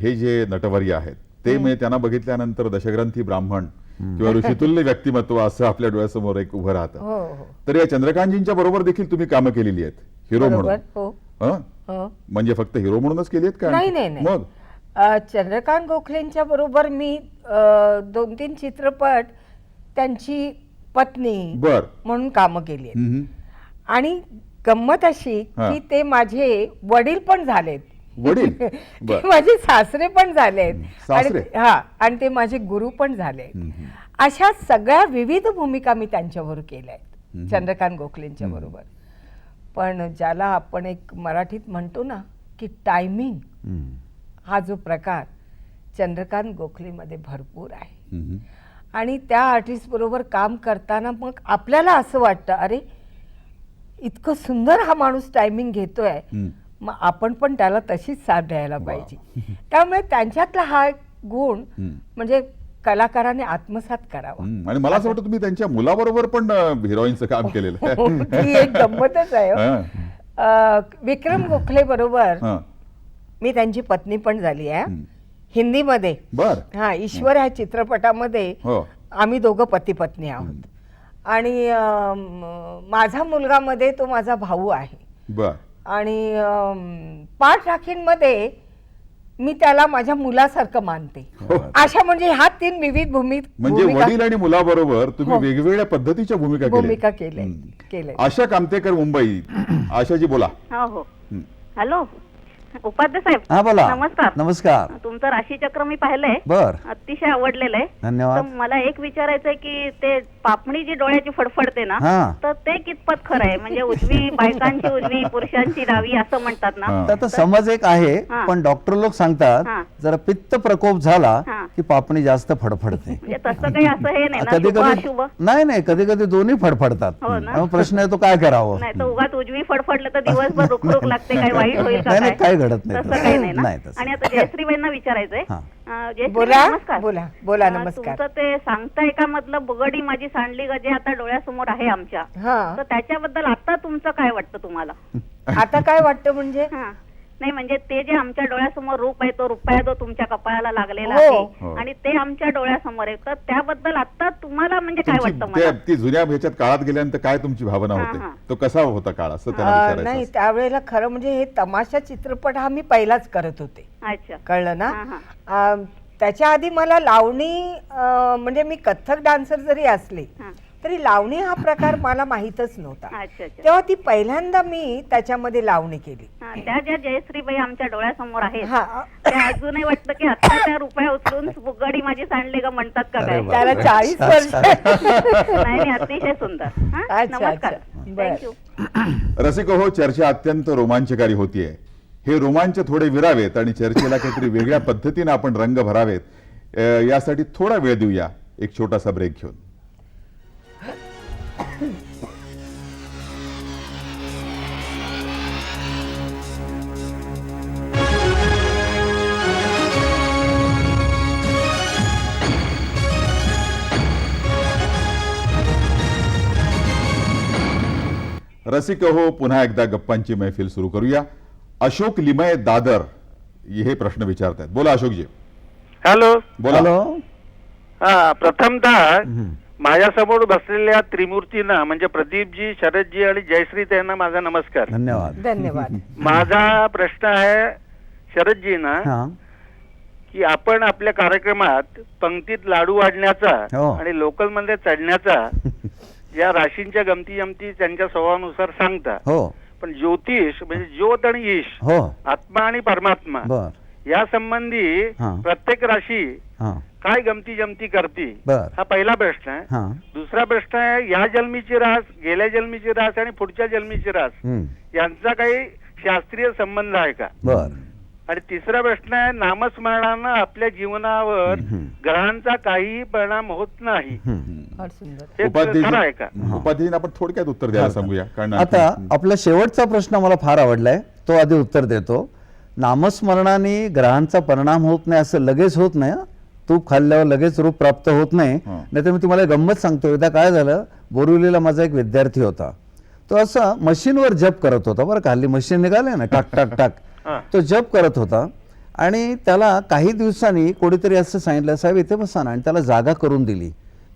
हे जे नटवर्य आहेत ते म्हणजे त्यांना बघितल्यानंतर दशग्रंथी ब्राह्मण किंवा ऋषितुल्य व्यक्तिमत्व असं आपल्या डोळ्यासमोर एक उभं राहतं. हो हो तर या चंद्रकांतजींच्या बरोबर देखील तुम्ही कामं केलेली आहेत हिरो बरोबर म्हणून. हो हं? हो म्हणजे फक्त हिरो म्हणूनच केली आहेत का? नाही नाही नाही मग चंद्रकांत गोखलेंच्या बरोबर मी 2-3 चित्रपट त्यांची पत्नी बर म्हणून कामं केली आहेत. हम्म. आणि गंमत अशी हा. की ते माझे वडील पण झालेत. वडील? ते बर. माझे सासरे पण झालेत. सासरे? आणि ते माझे गुरु पण झालेत. अशा सगळ्या विविध भूमिका मी त्यांच्यावर केल्या आहेत चंद्रकांत गोखलेंच्या बरोबर. पण ज्याला आपण एक मराठीत म्हणतो ना की टायमिंग, हा जो प्रकार चंद्रकांत गोखलेमध्ये भरपूर आहे. आणि त्या आर्टिस्ट बरोबर काम करताना मग आपल्याला असं वाटतं, अरे इतकं सुंदर हा माणूस टायमिंग घेतोय, मग आपण पण त्याला तशीच साथ द्यायला पाहिजे. त्यामुळे त्यांच्यातला हा गुण म्हणजे कलाकाराने आत्मसात करावा. आणि मला असं वाटतं तुम्ही त्यांच्या मुलाबरोबर पण हिरोईनचं काम केलेलं आहे. ही एक गंमतच आहे हो. विक्रम गोखले बरोबर हं. मी त्यांची पत्नी पण झाली आहे हिंदीमध्ये. बर. हा ईश्वर ह्या चित्रपटामध्ये हो. आम्ही दोघं पती पत्नी आहोत. आणि माझा मुलगा मध्ये तो माझा भाऊ आहे. बर. आणि पाठ राखींमध्ये मी त्याला माझ्या मुलासारखं मानते. अशा म्हणजे ह्या 3 विविध म्हणजे वडील आणि मुलाबरोबर तुम्ही हो. वेगवेगळ्या पद्धतीच्या भूमिका भूमिका केल्या. केल्या. आशा कामतेकर, मुंबई. आशाजी बोला. हो हॅलो उपाध्याय साहेब. हा बोला. नमस्कार. नमस्कार. तुमचं राशीचक्र मी पाहिलंय. बर. अतिशय आवडलेलं आहे. धन्यवाद. तर मला एक विचारायचंय की ते पापणी जी डोळ्याची फडफडते ना, हा. तर ते कितपत खरं आहे? म्हणजे उजवी बायकांची उजवी, पुरुषांची डावी असं म्हणतात ना. हा. तर आता समज एक आहे, हा. पण डॉक्टर लोक सांगतात हा. जरा पित्त प्रकोप झाला हा. की पापणी जास्त फडफडते. म्हणजे तसं काही असं हे नाही ना, कधी शुभ कधी अशुभ? नाही कधी कधी दोन्ही फडफडतात. हो ना. मग प्रश्न आहे तो काय करावं. नाही तर उगाच उजवी फडफडलं तर दिवसभर रुखरुख लागते, काही वाईट होईल का? नाही, काय घडत नाही तसं तसं. काही नाही ना. नाही तसं. आणि आता जयश्रीबाईंना विचारायचंय. हा. जयश्री, बोला, नमस्कार. बोला, नमस्कार. तुमचं ते सांगताय का मधलं बगडी माझी सांडली ग, जे आता डोळ्यासमोर आहे आमच्या, हा. तर त्याच्याबद्दल आता तुमचं काय वाटतं तुम्हाला? आता काय वाटतं म्हणजे हा. नाही म्हणजे ते जे आमच्या डोळ्यासमोर रूप आहे, तो रुपया जो तुमच्या कपाळाला लागलेला हो. आहे आणि ते आमच्या डोळ्यासमोर आहे, तर त्याबद्दल आता तुम्हाला म्हणजे काय वाटतं मला? ती जुन्या ह्याच्यात काळात गेल्यानंतर काय तुमची भावना हा, होते? हा. तो कसा होता काळ असं त्यांना नाही विचारायचं. त्यावेळेला खरं म्हणजे हे तमाशा चित्रपट हा मी पहिलाच करत होते. अच्छा. कळलं ना. हा, त्याच्या आधी मला लावणी म्हणजे मी कथ्थक डान्सर जरी असले हा. तरी लावणी हा प्रकार मला माहीतच नव्हता. अच्छा अच्छा. तेव्हा ती पहिल्यांदा मी त्याच्यामध्ये लावणी केली. हा, त्या ज्या जयश्रीबाई आमच्या डोळ्यासमोर आहेत, हा. त्या अजूनही वाटतं की आता त्या रुपया उचलून बुगडी माझी सांडली का म्हणतात का काय? अरे त्याला 40 वर्ष. नाही नाही, अतिशय सुंदर. हा, अच्छा, नमस्कार. अच्छा. बरं. थँक्यू. रसिक हो, चर्चा अत्यंत रोमांचकारी होतीये. हे रोमांच थोडे विरावेत आणि चर्चेला काहीतरी वेगळ्या पद्धतीने आपण रंग भरावेत. यासाठी थोडा वेळ देऊया, एक छोटासा ब्रेक घेऊन. रसिक हो, पुन्हा एकदा गप्पांची मैफिल सुरू करूया. अशोक लिमये दादर हे प्रश्न विचारतायत. बोला अशोकजी. हॅलो. बोला. हॅलो. हा, प्रथमतः माझ्यासमोर बसलेल्या त्रिमूर्तींना म्हणजे प्रदीपजी, शरदजी आणि जयश्री त्यांना माझा नमस्कार. धन्यवाद. धन्यवाद. माझा प्रश्न आहे शरदजींना हा. की आपण आपल्या कार्यक्रमात पंक्तीत लाडू वाढण्याचा हो. आणि लोकल मध्ये चढण्याचा या राशींच्या गमती जमती त्यांच्या स्वभावानुसार सांगता, हो पण ज्योतिष म्हणजे ज्योत आणि ईश, हो आत्मा आणि परमात्मा बर या संबंधी हा. प्रत्येक राशी हा काय गमती जमती करते, बर हा पहिला प्रश्न आहे. हा दुसरा प्रश्न आहे या जन्मीची रास, गेल्या जन्मीची रास आणि पुढच्या जन्मीची रास यांचा काही शास्त्रीय संबंध आहे का? बर आणि तिसरा प्रश्न आहे नामस्मरणानं आपल्या जीवनावर ग्रहांचा काही परिणाम होत नाही, फार सुंदर. हे खरं आहे का? उपाध्यायीन आपण थोडक्यात उत्तर द्यायला सांगूया, कारण आता आपला शेवटचा प्रश्न मला फार आवडलाय, तो आधी उत्तर देतो. नामस्मरणाने ग्रहांचा परिणाम होत नाही असं लगेच होत नाही. तूप खाल्ल्यावर लगेच रूप प्राप्त होत नाही. नाहीतर मी तुम्हाला गंमत सांगतो. एकदा काय झालं, बोरिवलीला माझा एक विद्यार्थी होता. तो असा मशीनवर जप करत होता बरं का. हल्ली मशीन निघाले ना, टाक टाक टाक. तो जप करत होता आणि त्याला काही दिवसांनी कोणीतरी असं सांगितलं, साहेब इथे बसा ना, आणि त्याला जागा करून दिली.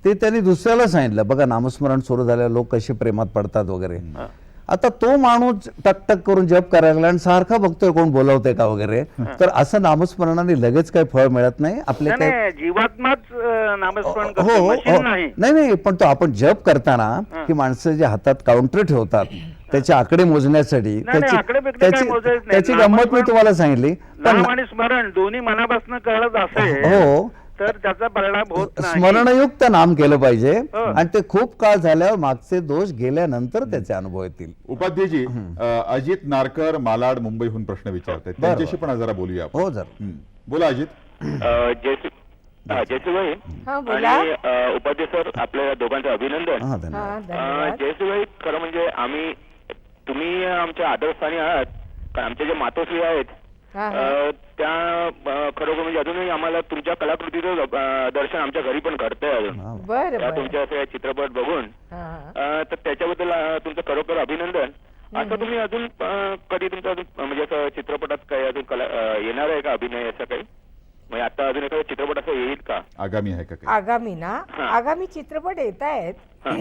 ते त्यांनी दुसऱ्याला सांगितलं, बघा नामस्मरण सुरू झाल्यावर लोक कसे प्रेमात पडतात वगैरे. आता तो माणूस टकटक करून जप करायला लागला आणि सारखा बघतोय कोण बोलवतंय का वगैरे. तर असं नामस्मरणाने लगेच काही फळ मिळत नाही. आपले नाही, काय नाही, जीवात्माच नामस्मरण हो करतो, हो मशीन नाही. नाही, पण तो आपण जप करताना की माणसं जे हातात काउंटर ठेवतात त्याचे आकडे मोजण्यासाठी, नाही, आकडे-बिकडे काय मोजायचे नाही. त्याची गंमत मी नामस्मरण- तुम्हाला सांगितली. नाम आणि स्मरण दोन्ही मनापासून कळत असेल हो, तर त्याचा परिणाम होत नाही. स्मरणयुक्त नाम केलं पाहिजे हो. आणि ते खूप काळ झाल्यावर मागचे दोष गेल्यानंतर त्याचे अनुभव येतील. उपाध्येजी, अजित नारकर मालाड मुंबईहून प्रश्न विचारतात, बरं. त्यांच्याशी पण जरा बोलूया आपण. हो जर बोला अजित. जयसूबाई हा बोला. आणि उपाध्ये सर, आपल्या दोघांचं अभिनंदन. हा धन्यवाद. हा धन्यवाद. जयसूबाई, खरं म्हणजे तुम्ही आमच्या आदरस्थानी आहात, कारण आमचे जे मातोश्री आहेत हा, हा. त्या खरोखर म्हणजे अजूनही आम्हाला तुमच्या कलाकृतीचं दर्शन आमच्या घरी पण घडतंय अजून. बरं त्या बरं. तुमच्या असे चित्रपट बघून. हा, हा. तर त्याच्याबद्दल तुमचं खरोखर अभिनंदन. असं तुम्ही अजून कधी तुमचं अजून म्हणजे असं चित्रपटात काही अजून येणार आहे का अभिनय असं काही? म्हणजे आता अजून एखादा चित्रपट असं येईल का? आगामी आहे का काही? आगामी ना, हा. आगामी चित्रपट येत आहेत, हा.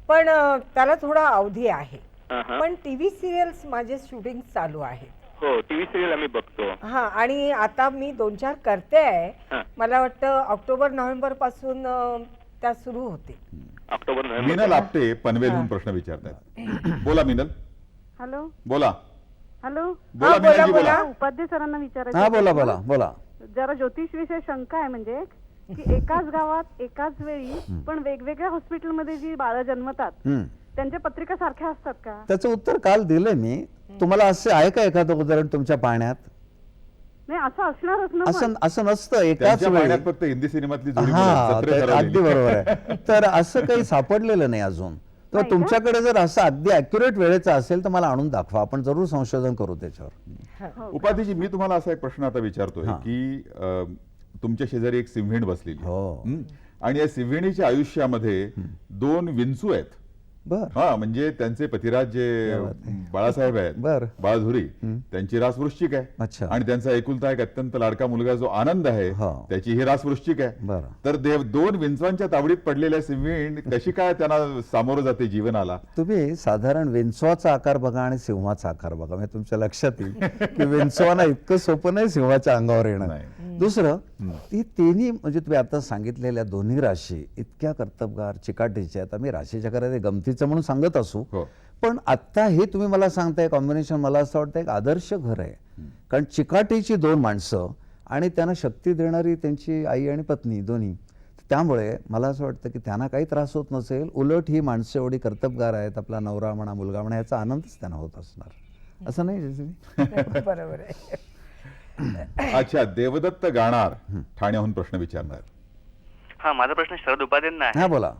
पण त्याला थोडा अवधी आहे. हा, हा. पण टीव्ही सिरियल्स माझे शूटिंग चालू आहेत. हो, टीव्ही सिरियल आम्ही बघतो. हा, आणि आता मी 2-4 करते आहे. हा. मला वाटतं ऑक्टोबर नोव्हेंबर पासून त्या सुरू होतील. October Minal November. आपटे पनवेलहून प्रश्न विचारतात. बोला मिनल, हॅलो बोला. हॅलो. बोला हा, बोला, मिनलजी, बोला. बोला. उपाध्ये सरांना विचारायचं हा होतं. बोला बोला बोला. जरा ज्योतिष विषय शंका आहे, म्हणजे की एकाच गावात एकाच वेळी पण वेगवेगळ्या हॉस्पिटलमध्ये जी बाळं जन्मतात हम्म. त्यांच्या पत्रिका सारख्या असतात का? त्याचं उत्तर काल दिलं मी तुम्हाला. असं आहे का एखादं उदाहरण तुमच्या पाहण्यात? नाही, असं असणारच ना. असं असं नसतं एकाच त्यांच्या वेळी. पाहण्यात फक्त हिंदी सिनेमातली जोडी हा, मुलं, जत्रेत तर अगदी हरवलेली. बरोबर आहे. तर असं काही सापडलेलं नाही अजून. तर नाही का? तुमच्याकडे जर असं अगदी अॅक्युरेट वेळेचं असेल तर मला आणून दाखवा, आपण जरूर संशोधन करू त्याच्यावर. उपाध्येजी, मी तुम्हाला असा एक प्रश्न आता विचारतोय हा. की तुमच्या शेजारी एक सिंहीण बसलेली आहे. हो. हं? आणि या सिंहिणीच्या आयुष्यामध्ये 2 विंचू आहेत. बर. हा, म्हणजे त्यांचे पतिराज जे बाळासाहेब आहेत, बर. बाळधुरी, त्यांची रास वृश्चिक आहे. अच्छा. आणि त्यांचा एकुलता एक अत्यंत लाडका मुलगा जो आनंद आहे, हो. त्याची ही रास वृश्चिक आहे. बरं. तर 2 विंचवांच्या तावडीत पडलेल्या सिंहीण कशी काय त्यांना सामोरं जाते जीवनाला? तुम्ही साधारण विंचवाचा आकार बघा आणि सिंहाचा आकार बघा, म्हणजे तुमच्या लक्षात येईल की विंचवाना इतकं सोपं नाही सिंहाच्या अंगावर येणं. नाही. दुसरं, ती तिन्ही म्हणजे तुम्ही आता सांगितलेल्या दोन्ही राशी इतक्या कर्तबगार चिकाटीच्या आहेत. आम्ही राशीच्या करायला गमतीचं म्हणून सांगत असू, हो. पण आता हे तुम्ही मला सांगताय कॉम्बिनेशन, मला असं वाटतं एक आदर्श घर आहे. कारण चिकाटीची 2 माणसं आणि त्यांना शक्ती देणारी त्यांची आई आणि पत्नी दोन्ही. त्यामुळे मला असं वाटतं की त्यांना काही त्रास होत नसेल. उलट ही माणसं एवढी कर्तबगार आहेत, आपला नवरा म्हणा मुलगा म्हणा याचा आनंदच त्यांना होत असणार, असं नाही जयश्री? बरोबर आहे. अच्छा, देवदत्त गाणार ठाण्याहून प्रश्न विचारणार. हा, माझा प्रश्न शरद उपाध्यांना आहे. हा बोला.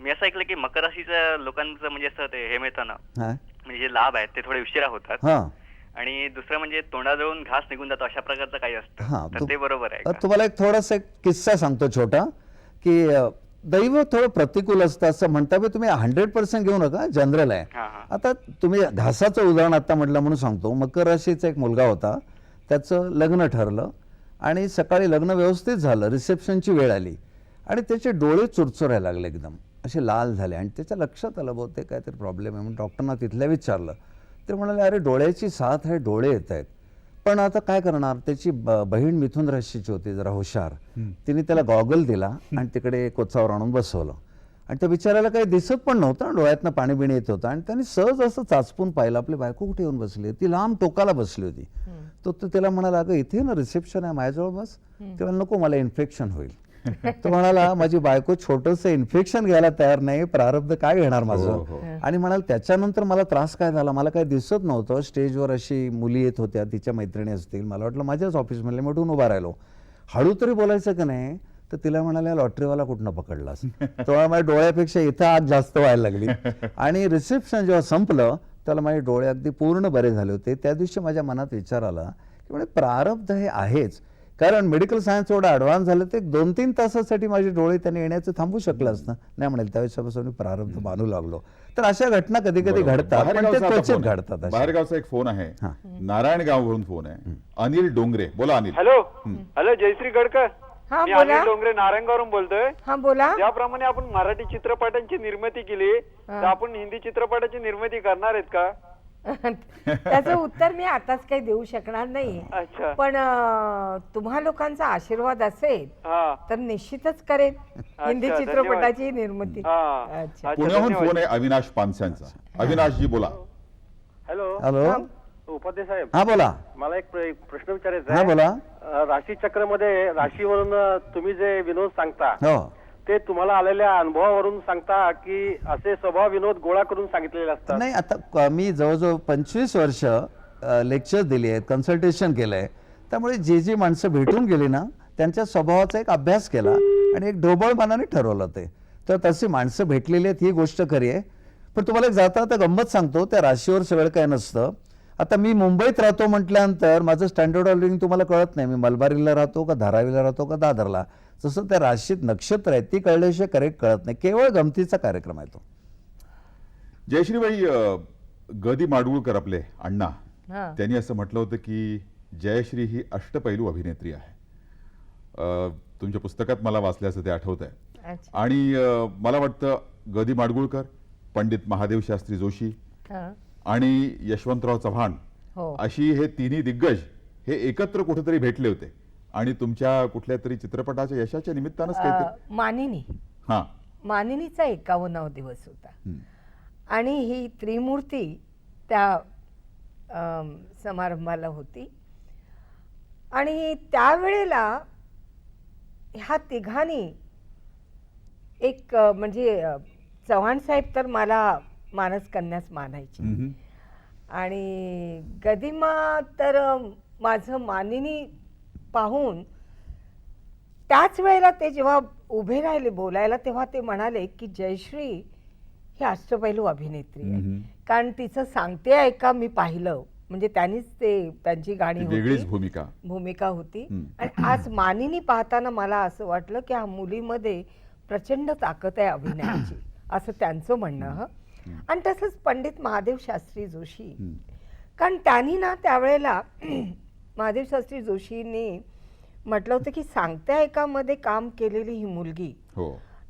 मी असं ऐकलं की मकर राशीच्या लोकांचं म्हणजे असं ते हे मिळतं ना, हा म्हणजे जे लाभ आहेत ते थोडे उशिरा होतात. हा आणि दुसरं म्हणजे तोंडाजवळून घास निघून जातो अशा प्रकारचं काही हा, असतं, तर ते बरोबर आहे का? तुम्हाला एक थोडासा एक किस्सा सांगतो छोटा, की दैव थोडं प्रतिकूल असतं असं म्हणता. तुम्ही 100% घेऊ नका, जनरल आहे. हा, हा. आता तुम्ही घासाचं उदाहरण आता म्हटलं म्हणून सांगतो. मकर राशीचा एक मुलगा होता, त्याचं लग्न ठरलं आणि सकाळी लग्न व्यवस्थित झालं, रिसेप्शनची वेळ आली आणि त्याचे डोळे चुरचुरायला लागले, एकदम असे लाल झाले. आणि त्याच्या लक्षात आलं बहुतेक काहीतरी प्रॉब्लेम आहे म्हणून डॉक्टरना तिथल्या विचारलं. ते म्हणाले, अरे डोळ्याची साथ आहे, डोळे येत आहेत, पण आता काय करणार. त्याची बहीण मिथुन राशीची होती, जरा हुशार. तिने त्याला गॉगल दिला आणि तिकडे कोचावर आणून बसवलं आणि त्या बिचारायला काही दिसत पण नव्हतं, डोळ्यातनं पाणी बिणी येत होतं. आणि त्यांनी सहज असं चाचपून पाहिलं, आपली बायको कुठे येऊन बसली, ती लांब टोकाला बसली होती. तो त्याला म्हणाला, अगं इथे ना रिसेप्शन आहे, माझ्याजवळ बस. तेव्हा नको, मला इन्फेक्शन होईल. तो म्हणाला, माझी बायको छोटंसं इन्फेक्शन घ्यायला तयार नाही, प्रारब्ध काय घेणार माझं. आणि म्हणाल त्याच्यानंतर मला त्रास काय झाला, मला काही दिसत नव्हतं. स्टेजवर अशी मुली येत होत्या, तिच्या मैत्रिणी असतील, मला वाटलं माझ्याच ऑफिसमधले, मोठून उभा राहिलो. हळू तरी बोलायचं की नाही, तर तिला म्हणाल्या, लॉटरीवाला कुठनं पकडलास. तेव्हा माझ्या डोळ्यापेक्षा इथं आग जास्त व्हायला लागली. आणि रिसेप्शन जेव्हा संपलं त्याला माझे डोळे अगदी पूर्ण बरे झाले होते. त्या दिवशी माझ्या मनात विचार आला की म्हणजे प्रारब्ध हे आहेच, कारण मेडिकल सायन्स एवढं ऍडव्हान्स झालं ते 2-3 तासासाठी माझे डोळे त्यांनी येण्याचं थांबू शकलं असतं. नाही म्हणाल त्यावेळेपासून मी प्रारंभ मानू लागलो. तर अशा घटना कधी कधी बरोबर. घडतात, पण ते बाहेरगावचा आता क्वचित फोन आहे. घडतात अशा. बाहेरगावचा एक फोन आहे, नारायणगाववरून फोन आहे. अनिल डोंगरे, बोला अनिल. Hello hello, Jayashree Gadkar. हा मी बोला. अनिल डोंगरे नारायणगावरून बोलतोय. हा बोला. ज्याप्रमाणे आपण मराठी चित्रपटांची निर्मिती केली, तर आपण हिंदी चित्रपटाची निर्मिती करणार आहेत का? त्याचं उत्तर मी आताच काही देऊ शकणार नाही. अच्छा. पण तुम्हा लोकांचा आशीर्वाद असेल हा. तर निश्चितच करेन हिंदी धन्यवाद. चित्रपटाची निर्मिती. हा. अच्छा. अच्छा, पुण्याहून धन्यवाद. फोन आहे अविनाश पानस्यांचा. अविनाशजी बोला. हॅलो हॅलो, उपाध्ये साहेब, हा बोला. मला एक प्रश्न विचारायचा हा आहे. बोला. राशी चक्रमध्ये राशीवरून तुम्ही जे विनोद सांगता हो, ते तुम्हाला आलेल्या अनुभवावरून सांगता की असे स्वभाव विनोद गोळा करून सांगितलेले असतात? नाही, आता मी जवळजवळ 25 वर्ष लेक्चर दिली आहेत, कन्सल्टेशन केलंय. त्यामुळे जी माणसं भेटून गेली ना, त्यांच्या स्वभावाचा एक अभ्यास केला आणि एक ढोबळ मनाने ठरवलं ते. तर तशी माणसं भेटलेली आहेत, ही गोष्ट खरी आहे. पण तुम्हाला एक जाता आता गंमत सांगतो, त्या राशीवर सगळं काय नसतं. आता मी मुंबईत राहतो म्हटल्यानंतर माझं स्टँडर्ड ऑफ लिव्हिंग तुम्हाला कळत नाही. मी मलबारीला राहतो का धारावीला राहतो का दादरला. जसं त्या राशीत नक्षत्र आहेत ती कळल्याशिवाय करेक्ट कळत नाही. केवळ गमतीचा कार्यक्रम आहे तो. जयश्रीबाई, गदी माडगुळकर आपले अण्णा, हा. त्यांनी असं म्हटलं होतं की जयश्री ही अष्टपैलू अभिनेत्री आहे. तुमच्या पुस्तकात मला वाचल्याचं ते आठवत आहे. अच्छा. आणि मला वाटतं गदी माडगुळकर, पंडित महादेव शास्त्री जोशी हा. आणि यशवंतराव चव्हाण हो. अशी हे तिन्ही दिग्गज हे एकत्र कुठेतरी भेटले होते आणि तुमच्या कुठल्या तरी चित्रपटाच्या यशाच्या निमित्तानंच काहीतरी. मानिनी हा. मानिनीचा 51वा दिवस होता आणि ही त्रिमूर्ती त्या समारंभाला होती. आणि त्यावेळेला ह्या तिघांनी एक म्हणजे चव्हाण साहेब तर मला मानस कन्याच मानायची आणि गदिमा तर माझं मानिनी पाहून त्याच वेळेला ते जेव्हा उभे राहिले बोलायला तेव्हा ते म्हणाले की जयश्री ही अष्टपैलू अभिनेत्री आहे. कारण तिचं सांगते ऐका मी पाहिलं, म्हणजे त्यांनीच ते त्यांची गाणी वेगळीच होती, भूमिका होती. आणि आज मानिनी पाहताना मला असं वाटलं की ह्या मुलीमध्ये प्रचंड ताकद आहे अभिनयाची, असं त्यांचं म्हणणं. आणि तसंच पंडित महादेव शास्त्री जोशी, कारण त्यांनी ना त्यावेळेला महादेव शास्त्री जोशींनी म्हटलं होतं की सांगत्या एकामध्ये काम केलेली ही मुलगी,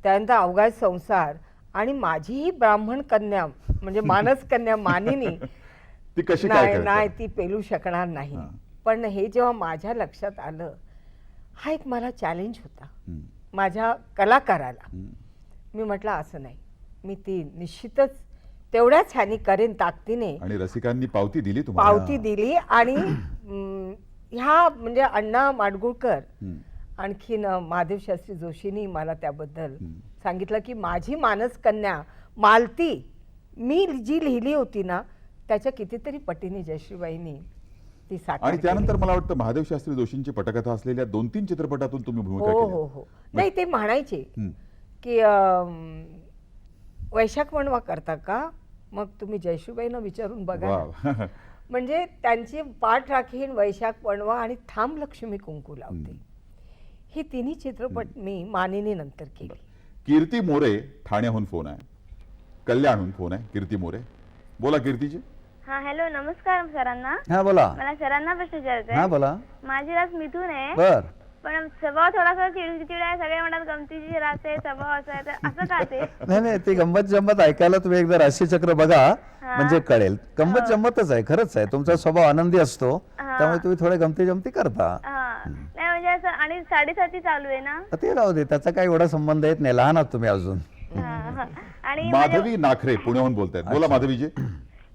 त्यानंतर अवघात संसार आणि माझी ही ब्राह्मण कन्या म्हणजे मानस कन्या मानिनी ती कशी काय नाही ती पेलू शकणार नाही. पण हे जेव्हा माझ्या लक्षात आलं, हा एक मला चॅलेंज होता माझ्या कलाकाराला. मी म्हटलं असं नाही, मी ती निश्चितच तेवढ्याच ह्यानी करेन ताकदीने. आणि रसिकांनी पावती दिली तुम्हाला. पावती दिली. आणि ह्या म्हणजे अण्णा माडगुळकर आणखीन महादेव शास्त्री जोशींनी मला त्याबद्दल सांगितलं की माझी मानस कन्या मालती मी जी लिहिली होती ना त्याच्या कितीतरी पटीने जयश्रीबाईंनी ती साकार आणि त्यानंतर मला वाटतं महादेव शास्त्री जोशींची पटकथा असलेल्या 2-3 चित्रपटातून तुम्ही भूमिका केल्या. हो. नाही ते म्हणायचे की वैशाख वणवा करता का, मग तुम्ही जयश्रीबाईंना विचारून बघा. म्हणजे त्यांची पाठ राखीन, वैशाख वणवा आणि थांब लक्ष्मी कुंकू लावते, ही तिन्ही चित्रपट मी मानिनी नंतर केली. कीर्ती मोरे ठाण्याहून फोन आहे, कल्याणहून फोन आहे. कीर्ती मोरे, बोला कीर्तीजी. हा हॅलो, नमस्कार सरांना. हा बोला. मला सरांना प्रश्न विचारायचा हा आहे. बोला. माझी रास मिथून आहे. बर. पण स्वभाव थोडासा चिडचिड आहे, सगळे म्हणतात गमतीची रास आहे, स्वभाव असा आहे, तर असं का ते? नाही ती गंमत जम्मत ऐकायला तुम्ही एकदा राशीचक्र बघा म्हणजे कळेल. गंमत जम्मतच आहे, खरंच आहे. तुमचा स्वभाव आनंदी असतो त्यामुळे तुम्ही थोडे गमती जमती करता. नाही म्हणजे असं. आणि 7:30 चालू आहे ना, ते राहू दे, त्याचा काही एवढा संबंध येत नाही, लहान आहात तुम्ही अजून. आणि माधवी नाखरे पुण्याहून बोलतायत, बोला माधवीजी.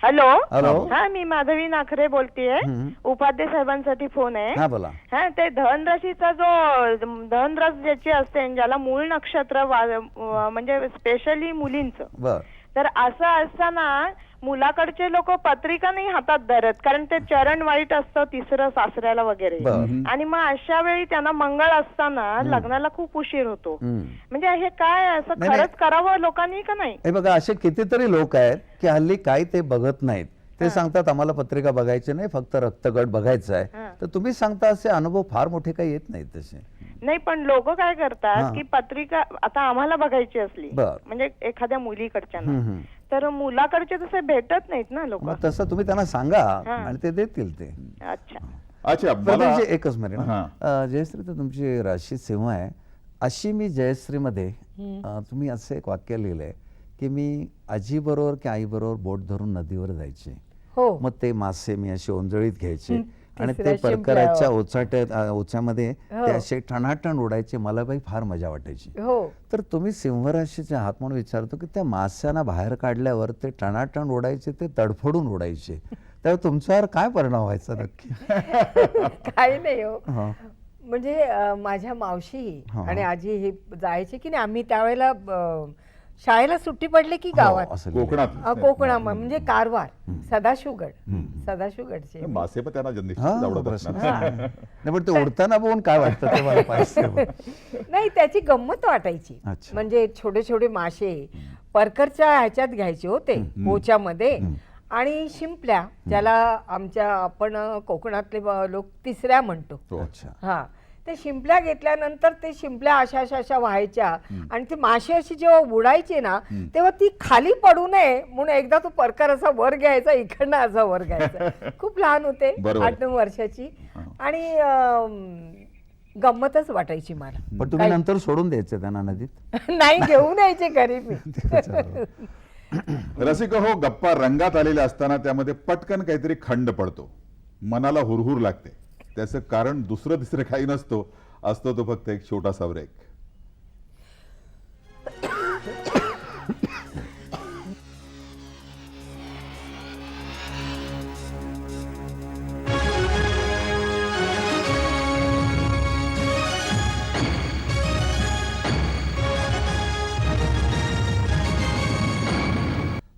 हॅलो. हॅलो. हा मी माधवी नाखरे बोलतेय. उपाध्ये साहेबांसाठी फोन आहे. हा बोला. हा ते धनराशीचा जो धनरास ज्याची असते, ज्याला मूळ नक्षत्र म्हणजे स्पेशली मुलींचं, बर, तर असं असताना मुलाकडचे लोक पत्रिका नाही हातात धरत, कारण ते चरण वाईट असतं तिसरं सासऱ्याला वगैरे. आणि मग अशा वेळी त्यांना मंगळ असताना लग्नाला खूप उशीर होतो. म्हणजे हे काय असं खरंच करावं लोकांनी का नाही? हे बघा, असे कितीतरी लोक आहेत की हल्ली काय ते बघत नाहीत. ते सांगतात आम्हाला पत्रिका बघायची नाही, फक्त रक्तगट बघायचा आहे. तर तुम्ही सांगता असे अनुभव फार मोठे काही येत नाहीत तसे. नाही, पण लोक काय करतात हा. की पत्रिका आता आम्हाला बघायची असली बर. म्हणजे एखाद्या मुलीकडच्यांना, हम्म. तर मुलाकडचे तसे भेटत नाहीत ना लोक. मग तसं तुम्ही त्यांना सांगा हा. आणि ते देतील ते. अच्छा. अच्छा मला प्रदीपजी, एकच मिनिट. हा. जयश्री, तर तुमची राशी सिंह आहे. अशी मी जयश्रीमध्ये तुम्ही असं एक वाक्य लिहिलंय की मी आजीबरोबर की आईबरोबर बोट धरून नदीवर जायचे. हो. मग ते मासे मी असे ओंजळीत घ्यायचे आणि ते तिसऱ्या परकराच्या शिंपल्यावर. ओच्यामध्ये हो. ते असे ठणाठण उडायचे. मला बाई फार मजा वाटायची. हो. तर तुम्ही सिंहराशीचे आहात म्हणून विचारतो की त्या मास्यांना बाहेर काढल्यावर ते टणाटण उडायचे, ते तडफडून उडायचे, त्यावेळी तुमच्यावर काय परिणाम व्हायचा नक्की? काही नाही हो. हा. म्हणजे माझ्या मावशी हा. आणि आजी हे जायचे की नाही, आम्ही त्यावेळेला शाळेला सुट्टी पडली की गावात असं लिहिलंय. कोकणात कोकणा म्हणजे कारवार, सदाशिवगडचे मासे पण त्यांना हा, आवडत प्रश्न असणार. नाही, पण ते उडताना बघून काय वाटतं ते मला पाहिजे. नाही, त्याची गंमत वाटायची. अच्छा. म्हणजे छोटे छोटे मासे परकरच्या ह्याच्यात घ्यायचे होते, पोच्यामध्ये. आणि शिंपल्या, ज्याला आपण कोकणातले लोक तिसऱ्या म्हणतो. अच्छा. हा, ते शिंपल्या घेतल्यानंतर ते शिंपल्या अशा अशा अशा व्हायच्या आणि ते मासे अशी जेव्हा उडायचे ना, तेव्हा ती खाली पडू नये म्हणून एकदा तो परकर असा वर घ्यायचा, इकडनं असा वर घ्यायचा. खूप लहान होते, बरोबर. 8-9 वर्षाची, आणि गंमतच वाटायची मला. पण तुम्ही नंतर सोडून द्यायचे त्यांना नदीत? नाही, घेऊन यायचे घरी मी. रसिक हो, गप्पा रंगात आलेल्या असताना त्यामध्ये पटकन काहीतरी खंड पडतो, मनाला हुरहुर लागते. त्याचं कारण दुसरं तिसरं काही नसतो, असतो तो फक्त एक छोटासा ब्रेक.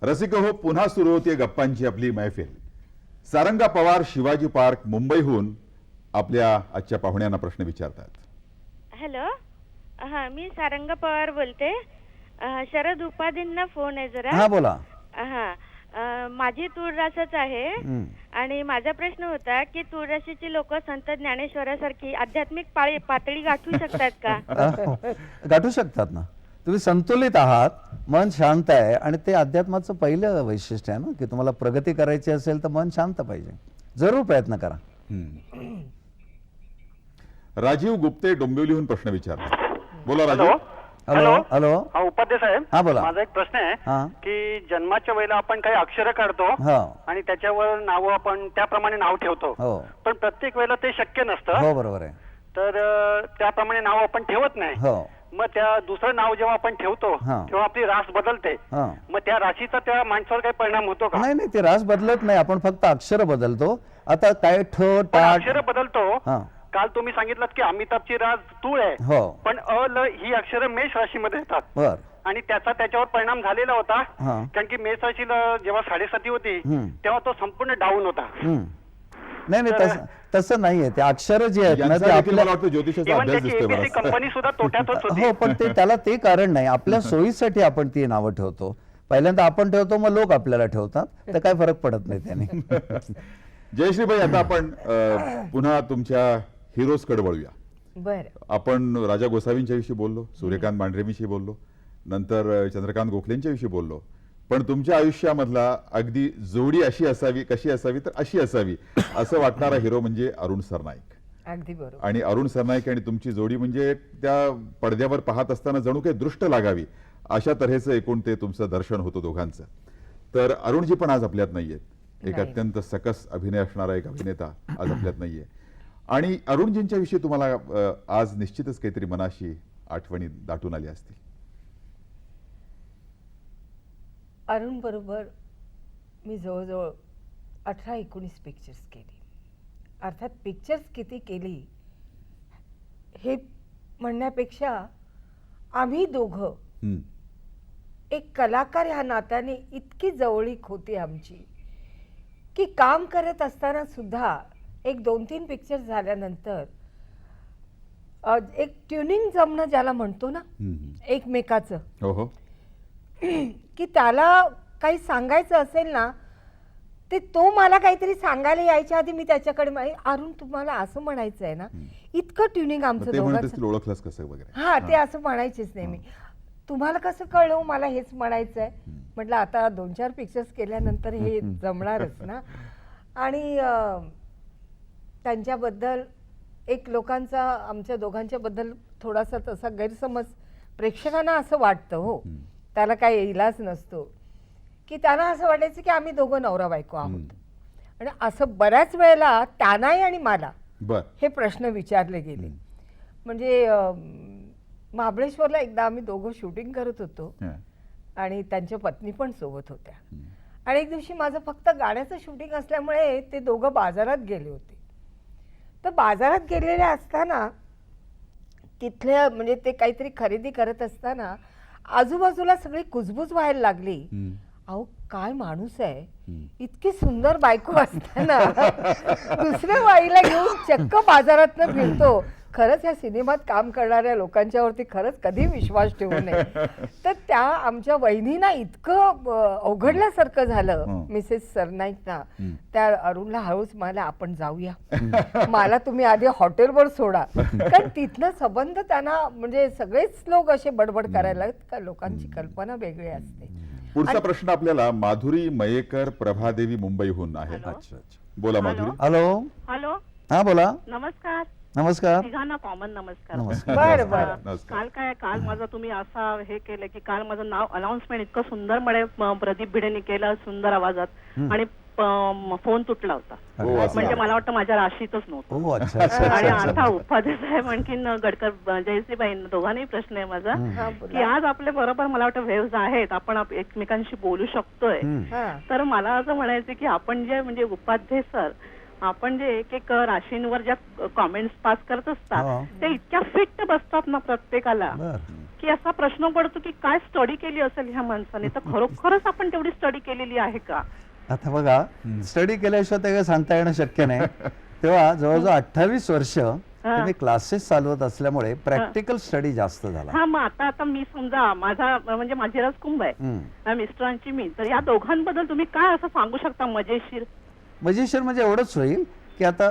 रसिक हो, पुन्हा सुरू होते गप्पांची आपली मैफिल. सारंगा पवार, शिवाजी पार्क, मुंबईहून आपल्या आजच्या पाहुण्यांना प्रश्न विचारतात. हॅलो, हा, मी सारंगा पवार बोलते. शरद उपाधींना फोन आहे जरा. हा, बोला. हा, माझी तूळ रासच आहे आणि माझा प्रश्न होता की तूळ राशीची लोक संत ज्ञानेश्वरासारखी आध्यात्मिक पातळी गाठू शकतात का? गाठू शकतात ना. तुम्ही संतुलित आहात, मन शांत आहे, आणि ते अध्यात्माचं पहिलं वैशिष्ट्य आहे ना, की तुम्हाला प्रगती करायची असेल तर मन शांत पाहिजे. जरूर प्रयत्न करा. राजीव गुप्ते डोंबिवलीहून प्रश्न विचारतात. बोला राजीव. हॅलो. हॅलो. हा, उपाध्याय साहेब. हा, बोला. माझा एक प्रश्न आहे हा. की जन्माच्या वेळेला आपण काही अक्षरं काढतो हो. आणि त्याच्यावर नाव आपण त्याप्रमाणे नाव ठेवतो, हो. पण प्रत्येक वेळेला ते शक्य नसतं. हो, बरोबर आहे. तर त्याप्रमाणे नाव आपण ठेवत नाही. हो. मग त्या दुसरं नाव जेव्हा आपण ठेवतो हा. तेव्हा आपली रास बदलते. हा. मग त्या राशीचा त्या माणसावर काही परिणाम होतो का? नाही नाही, ते रास बदलत नाही, आपण फक्त अक्षर बदलतो. आता काय ठ पण टा. अक्षरं बदलतो. हा. काल तुम्ही सांगितलं की अमिताभची रास तूळ आहे, हो. पण ल ही अक्षरं मेष राशीमध्ये येतात. बर. आणि त्याचा त्याच्यावर परिणाम झालेला होता. हा. कारण की मेष राशीला जेव्हा 7.5 होती तेव्हा तो संपूर्ण डाऊन होता. नाही नाही, तसं नाहीये. ते अक्षर जे आहेत ना, यांचा ते देखील मला आपल्या, वाटतं ज्योतिषाचा इव्हन अभ्यास त्याची दिसतोय एबीसी मला. कंपनी सुद्धा तोट्यातच होती. हो, पण ते त्याला ते कारण नाही. आपल्या सोयीसाठी आपण ती नावं ठेवतो. पहिल्यांदा आपण ठेवतो, मग लोक आपल्याला ठेवतात, तर काय फरक पडत नाही त्याने. जयश्रीबाई, आता आपण पुन्हा तुमच्या हिरोज कडे वळूया. बरं. आपण राजा गोसावींच्या विषयी बोललो, सूर्यकांत मांढरेविषयी बोललो, नंतर चंद्रकांत गोखलेंच्या विषयी बोललो, पण तुमच्या आयुष्यामधला अगदी जोडी अशी असावी, कशी असावी तर अशी असावी असं वाटणारा हिरो म्हणजे अरुण सरनाईक. अगदी बरोबर. आणि अरुण सरनाईक आणि तुमची जोडी म्हणजे त्या पडद्यावर पाहत असताना जणू काही दृष्ट लागावी अशा तऱ्हेचं एकूण ते तुमचं दर्शन होतं दोघांचं. तर अरुणजी पण आज आपल्यात नाहीयेत. एक नाही. अत्यंत सकस अभिनय असणारा एक अभिनेता आज आपल्यात नाहीये. आणि अरुणजींच्या विषयी तुम्हाला आज निश्चितच काहीतरी मनाशी आठवणी दाटून आली असतील. अरुण बरोबर मी जवळजवळ 18-19 पिक्चर्स केली. अर्थात पिक्चर्स किती केली हे म्हणण्यापेक्षा आम्ही दोघं एक कलाकार ह्या नात्याने इतकी जवळीक होती आमची की काम करत असताना सुद्धा एक 2-3 पिक्चर झाल्यानंतर एक ट्युनिंग जमणं ज्याला म्हणतो ना एकमेकाचं, हो हो, की त्याला काही सांगायचं असेल ना ते तो मला काहीतरी सांगायला यायच्या आधी मी त्याच्याकडे अरुण तुम्हाला असं म्हणायचं आहे ना, इतकं ट्युनिंग आमचं ते म्हणत दोघांचं. असतील ओळखलंस कसं वगैरे. हा ते असं म्हणायचेच नेहमी. तुम्हाला कसं कळलं मला हेच म्हणायचं आहे. म्हटलं आता 2-4 पिक्चर्स केल्यानंतर हे जमणारच ना. आणि त्यांच्याबद्दल एक लोकांचा आमच्या दोघांच्या बद्दल थोडासा तसा गैरसमज प्रेक्षकांना असं वाटतं, हो त्याला काही इलाज नसतो, की त्यांना असं वाटायचं की आम्ही दोघं नवरा बायको आहोत. आणि असं बऱ्याच वेळेला त्यांनाही आणि मला हे प्रश्न विचारले गेले. म्हणजे महाबळेश्वरला एकदा आम्ही दोघं शूटिंग करत होतो आणि त्यांच्या पत्नी पण सोबत होत्या. आणि एक दिवशी माझं फक्त गाण्याचं शूटिंग असल्यामुळे ते दोघं बाजारात गेले होते. तर बाजारात गेलेले असताना तिथल्या म्हणजे ते काहीतरी खरेदी करत असताना आजूबाजूला सगळी कुजबूज व्हायला लागली. अहो काय माणूस आहे, इतकी सुंदर बायको असताना दुसऱ्या बाईला घेऊन चक्क बाजारातनं फिरतो. खरंच या सिनेमात काम करणाऱ्या लोकांच्यावरती खरंच कधी विश्वास ठेवू नये. तर त्या आमच्या वहिनींना इतकं अवघडल्यासारखं झालं मिसेस सरनाईकना. त्या अरुणला हळूच मला आपण जाऊया, मला तुम्ही आधी हॉटेलवर सोडा. कारण तिथनं संबंध त्यांना म्हणजे सगळेच लोक असे बडबड करायला लागत का लोकांची कल्पना वेगळी असते. पुढचा प्रश्न आपल्याला माधुरी मयेकर प्रभादेवी मुंबईहून आहे. बोला माधुरी. हॅलो. हॅलो. हा बोला. नमस्कार. नमस्कार. तिघांना कॉमन नमस्कार. बरं बरं. काल माझं तुम्ही असं हे केलं की काल माझं नाव अनाउन्समेंट इतकं सुंदर म्हणे प्रदीप भिडेंनी केलं सुंदर आवाजात आणि फोन तुटला होता. म्हणजे मला वाटतं माझ्या राशीतच नव्हतं. आणि आता उपाध्ये साहेब आणखीन गडकर जयश्रीबाई दोघांनाही प्रश्न आहे माझा की आज आपल्या बरोबर मला वाटतं वेव्स आहेत, आपण एकमेकांशी बोलू शकतोय. तर मला असं म्हणायचं की आपण जे म्हणजे उपाध्ये सर आपण जे एक एक राशींवर ज्या कॉमेंट्स पास करत असतात ते इतक्या फिट बसतात ना प्रत्येकाला की असा प्रश्न पडतो की काय स्टडी केली असेल ह्या माणसाने. तर खरोखरच आपण तेवढी स्टडी केलेली आहे का? आता बघा स्टडी केल्याशिवाय ते काही सांगता येणं शक्य नाही. तेव्हा जवळजवळ 28 वर्ष तुम्ही क्लासेस चालवत असल्यामुळे प्रॅक्टिकल स्टडी जास्त झाला. हा मग आता मी समजा माझा म्हणजे माझी रसकुंभ आहे मिस्टरांची मी, तर या दोघांबद्दल तुम्ही काय असं सांगू शकता मजेशीर? मजेशीर म्हणजे एवढंच होईल की आता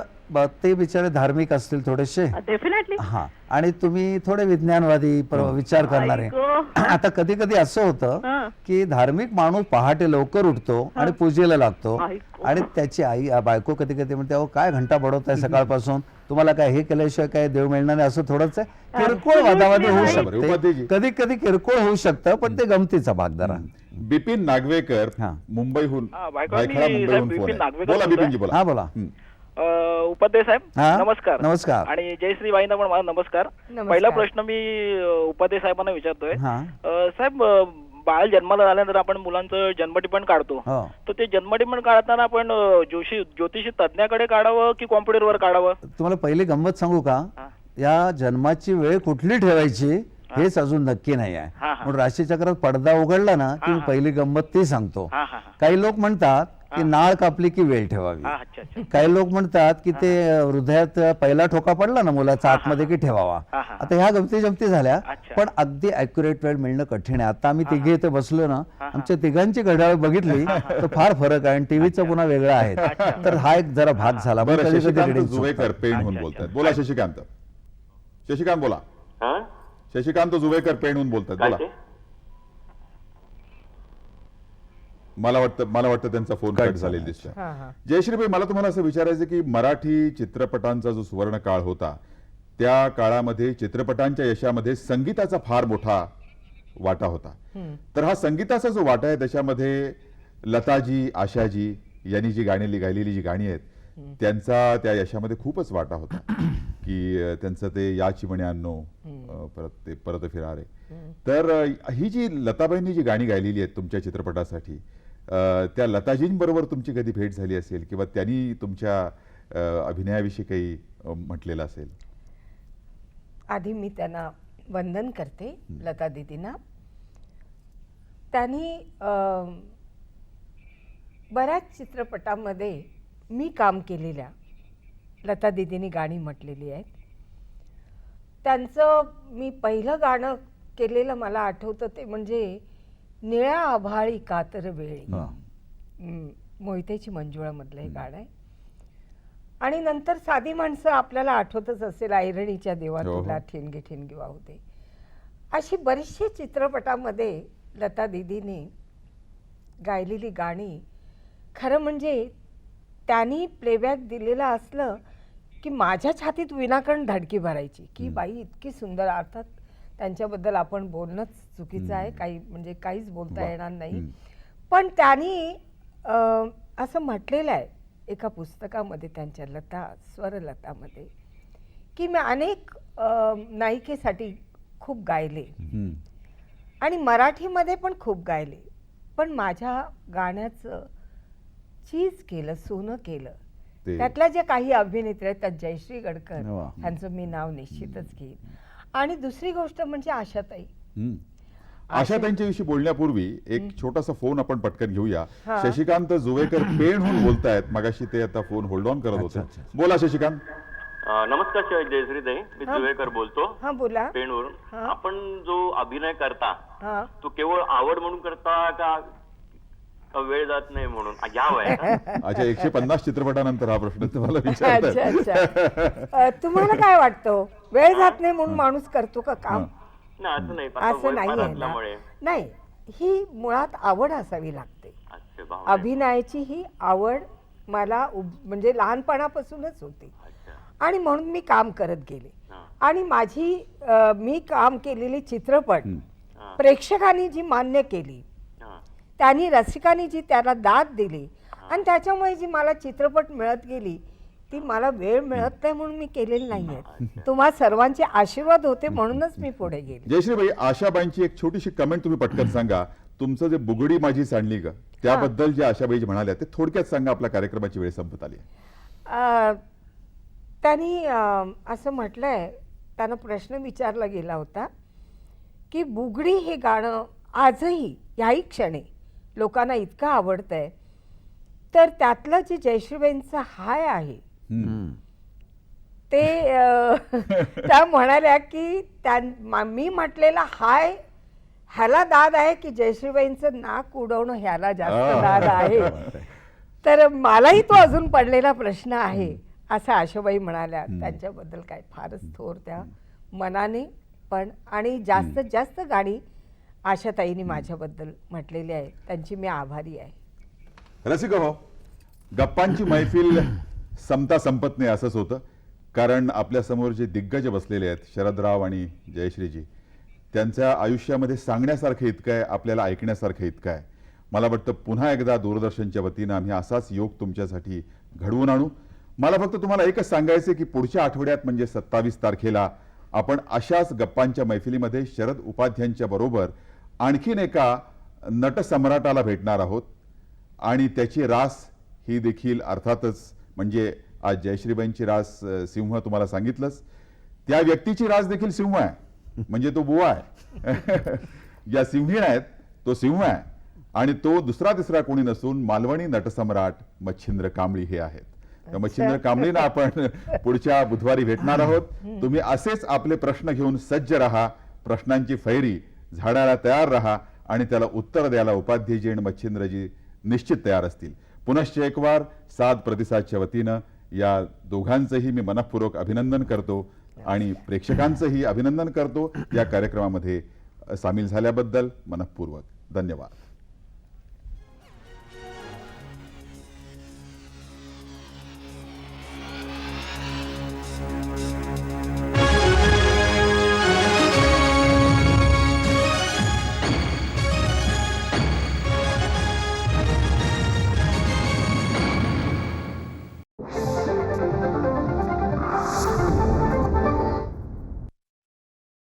ते बिचारे धार्मिक असतील थोडेसे डेफिनेटली. हा आणि तुम्ही थोडे विज्ञानवादी विचार करणारे. आता कधी कधी असं होतं की धार्मिक माणूस पहाटे लवकर उठतो आणि पूजेला लागतो आणि त्याची आई बायको कधी कधी म्हणते अहो काय घंटा बडवताय सकाळपासून, तुम्हाला काय हे केल्याशिवाय काय देव मिळणार नाही. असं थोडंच किरकोळ वादावादी होऊ शकते, कधी कधी किरकोळ होऊ शकतं, पण ते गमतीचा भाग जरा. बिपिन नागवेकर मुंबईहून बोला. बिपिनजी बोला. हा बोला. उपाध्याय साहेब नमस्कार. नमस्कार. आणि जयश्रीबाईंना पण माझा नमस्कार. पहिला प्रश्न मी उपाध्याय साहेबांना विचारतोय. साहेब बाळ जन्माला आल्यानंतर आपण मुलांचं जन्मटिपण काढतो, तर ते जन्मटिपण काढताना आपण ज्योतिषी तज्ञाकडे काढावं की कॉम्प्युटरवर काढावं? तुम्हाला पहिली गंमत सांगू का? या जन्माची वेळ कुठली ठेवायची हेच अजून नक्की नाही आहे. म्हणून राशीचक्रात पडदा उघडला ना की मी पहिली गंमत ती सांगतो. काही लोक म्हणतात की नाळ कापली की वेळ ठेवावी, काही लोक म्हणतात की ते हृदयात पहिला ठोका पडला ना मुलाचा आतमध्ये की ठेवावा. आता ह्या गमती जमती झाल्या, पण अगदी अॅक्युरेट वेळ मिळणं कठीण आहे. आता आम्ही तिघे इथे बसलो ना, आमच्या तिघांची घड्याळ बघितली तर फार फरक आहे आणि टीव्हीचं पुन्हा वेगळं आहे. तर हा एक जरा भाग झाला. शशिकांत जुवेकर पेणहून बोलतात. बोला शशिकांत. शशिकांत बोला. शशिकांत जुवेकर पेणहून बोलतात. बोला. मला वाटतं त्यांचा फोन कट झालेला दिसतोय. जयश्रीबाई, मला तुम्हाला असं विचारायचं की मराठी चित्रपटांचा जो सुवर्ण काळ होता त्या काळामध्ये चित्रपटांच्या यशामध्ये संगीताचा फार मोठा वाटा होता. तर हा संगीताचा जो वाटा आहे त्याच्यामध्ये लताजी, आशाजी यांनी जी गाणी गायलेली जी गाणी आहेत त्यांचा त्या यशामध्ये खूपच वाटा होता. की त्यांचं ते या चिमणे आणनो, परत फिरारे. तर ही जी लताबाईंनी जी गाणी गायलेली आहेत तुमच्या चित्रपटासाठी, त्या लताजींबरोबर तुमची कधी भेट झाली असेल किंवा त्यांनी तुमच्या अभिनयाविषयी काही म्हटलेलं असेल? आधी मी त्यांना वंदन करते, लता दीदींना. त्यांनी बऱ्याच चित्रपटामध्ये मी काम केलेल्या लता दीदींनी गाणी म्हटलेली आहेत. त्यांचं मी पहिलं गाणं केलेलं मला आठवतं ते म्हणजे निळ्या आभाळी कातर वेळी. मोहितेची मंजुळामधलं हे गाणं आहे. आणि नंतर साधी माणसं आपल्याला आठवतच असेल, ऐरणीच्या देवा हो, हो. तुला ठिणगी ठिणगी वाहू दे. अशी बरीचशी चित्रपटामध्ये लता दीदीने गायलेली गाणी, खरं म्हणजे त्यांनी प्लेबॅक दिलेलं असलं की माझ्या छातीत विनाकारण धडकी भरायची की बाई इतकी सुंदर. अर्थात त्यांच्याबद्दल आपण बोलणंच चुकीचं आहे, काही म्हणजे काहीच बोलता येणार नाही. पण त्यांनी असं म्हटलेलं आहे एका पुस्तकामध्ये, त्यांच्या लता स्वरलतामध्ये, की मी अनेक नायिकेसाठी खूप गायले आणि मराठीमध्ये पण खूप गायले, पण माझ्या गाण्याचं चीज केलं, सोनं केलं त्यातल्या ज्या काही अभिनेत्री आहेत, त्यात जयश्री गडकर ह्यांचं मी नाव निश्चितच घेईन. आणि दुसरी गोष्ट म्हणजे आशाताई. आशाताईंच्या बोलण्यापूर्वी एक छोटासा फोन आपण पटकन घेऊया. शशिकांत जुवेकर पेणहून बोलतायत. मगाशी ते आता फोन होल्ड ऑन करत होते. बोला शशिकांत. नमस्कार जयश्रीताई, मी जुवेकर बोलतो. हा बोला. पेणवरून. आपण जो अभिनय करता तो केवळ आवड म्हणून करता का वेळ जात नाही म्हणून? अच्छा, 150 चित्रपटानंतर हा प्रश्न तुम्हाला विचारतात. अच्छा, तुम्हाला काय वाटतं, वेळ जात नाही म्हणून माणूस करतो का काम? असं नाही, असं नाहीये. नाही, ही मुळात आवड असावी लागते. अभिनयाची ही आवड मला म्हणजे लहानपणापासूनच होती आणि म्हणून मी काम करत गेले. आणि मी काम केलेली चित्रपट प्रेक्षकांनी जी मान्य केली, त्यांनी रसिकांनी जी त्याला दाद दिली आणि त्याच्यामुळे जी मला चित्रपट मिळत गेली, ती मला वेळ मिळत नाही म्हणून मी केलेली नाहीये. तुम्हा सर्वांचे आशीर्वाद होते म्हणूनच मी पुढे गेले. जयश्रीबाई, आशाबाईंची एक छोटीशी कमेंट तुम्ही पटकन सांगा. तुमचं जे बुगडी माझी सांडली ग, त्याबद्दल जे आशाबाई म्हणाल्या ते थोडक्यात सांगा, आपल्या कार्यक्रमाची वेळ संपत आली. त्यांनी असं म्हटलंय, त्यांना प्रश्न विचारला गेला होता की बुगडी हे गाणं आजही याही क्षणी लोकांना इतकं आवडतंय, तर त्यातलं जे जयश्रीबाईंचं हाय आहे ते त्या म्हणाल्या की मी म्हटलेला हाय ह्याला दाद आहे की जयश्रीबाईंचं नाक उडवणं ह्याला जास्त दाद आहे. तर मलाही तो अजून पडलेला प्रश्न आहे असं आशाबाई म्हणाल्या. त्यांच्याबद्दल काय फारच थोर त्या मनाने पण, आणि जास्तीत जास्त गाणी आशाताईंनी माझ्याबद्दल म्हटलेली आहे, त्यांची मी आभारी आहे. रसिक हो, गप्पांची मैफिल संपता संपत नाही असंच होतं. कारण आपल्या समोर जे दिग्गज बसलेले आहेत, शरदराव आणि जयश्रीजी, त्यांच्या आयुष्यामध्ये सांगण्यासारखं इतकं आहे, आपल्याला ऐकण्यासारखं इतकं आहे. मला वाटतं पुन्हा एकदा दूरदर्शनच्या वतीनं आम्ही असाच योग तुमच्यासाठी घडवून आणू. मला फक्त तुम्हाला एकच सांगायचं की पुढच्या आठवड्यात म्हणजे 27 तारखेला आपण अशाच गप्पांच्या मैफिलीमध्ये शरद उपाध्यांच्या बरोबर आणखीन एका नटसम्राटाला भेटणार आहोत. आणि त्याची रास ही देखील अर्थातच म्हणजे आज जयश्रीबाईंची रास सिंह तुम्हाला सांगितलंच, त्या व्यक्तीची रास देखील सिंह आहे, म्हणजे तो बुवा आहे. या सिंहीण आहेत तो सिंह आहे आणि तो दुसरा तिसरा कोणी नसून मालवणी नटसम्राट मच्छिंद्र कांबळी हे आहेत. त्या मच्छिंद्र कांबळींना आपण पुढच्या बुधवारी भेटणार आहोत. तुम्ही असेच आपले प्रश्न घेऊन सज्ज राहा, प्रश्नांची फैरी झाडायला तयार राहा आणि त्याला उत्तर द्यायला उपाध्येजी आणि मच्छिंद्रजी निश्चित तयार असतील. पुनश्च एक वार साद प्रतिसादच्या वतीनं या दोघांचंही मी मनःपूर्वक अभिनंदन करतो आणि प्रेक्षकांचंही अभिनंदन करतो या कार्यक्रमामध्ये सामील झाल्याबद्दल मनःपूर्वक धन्यवाद.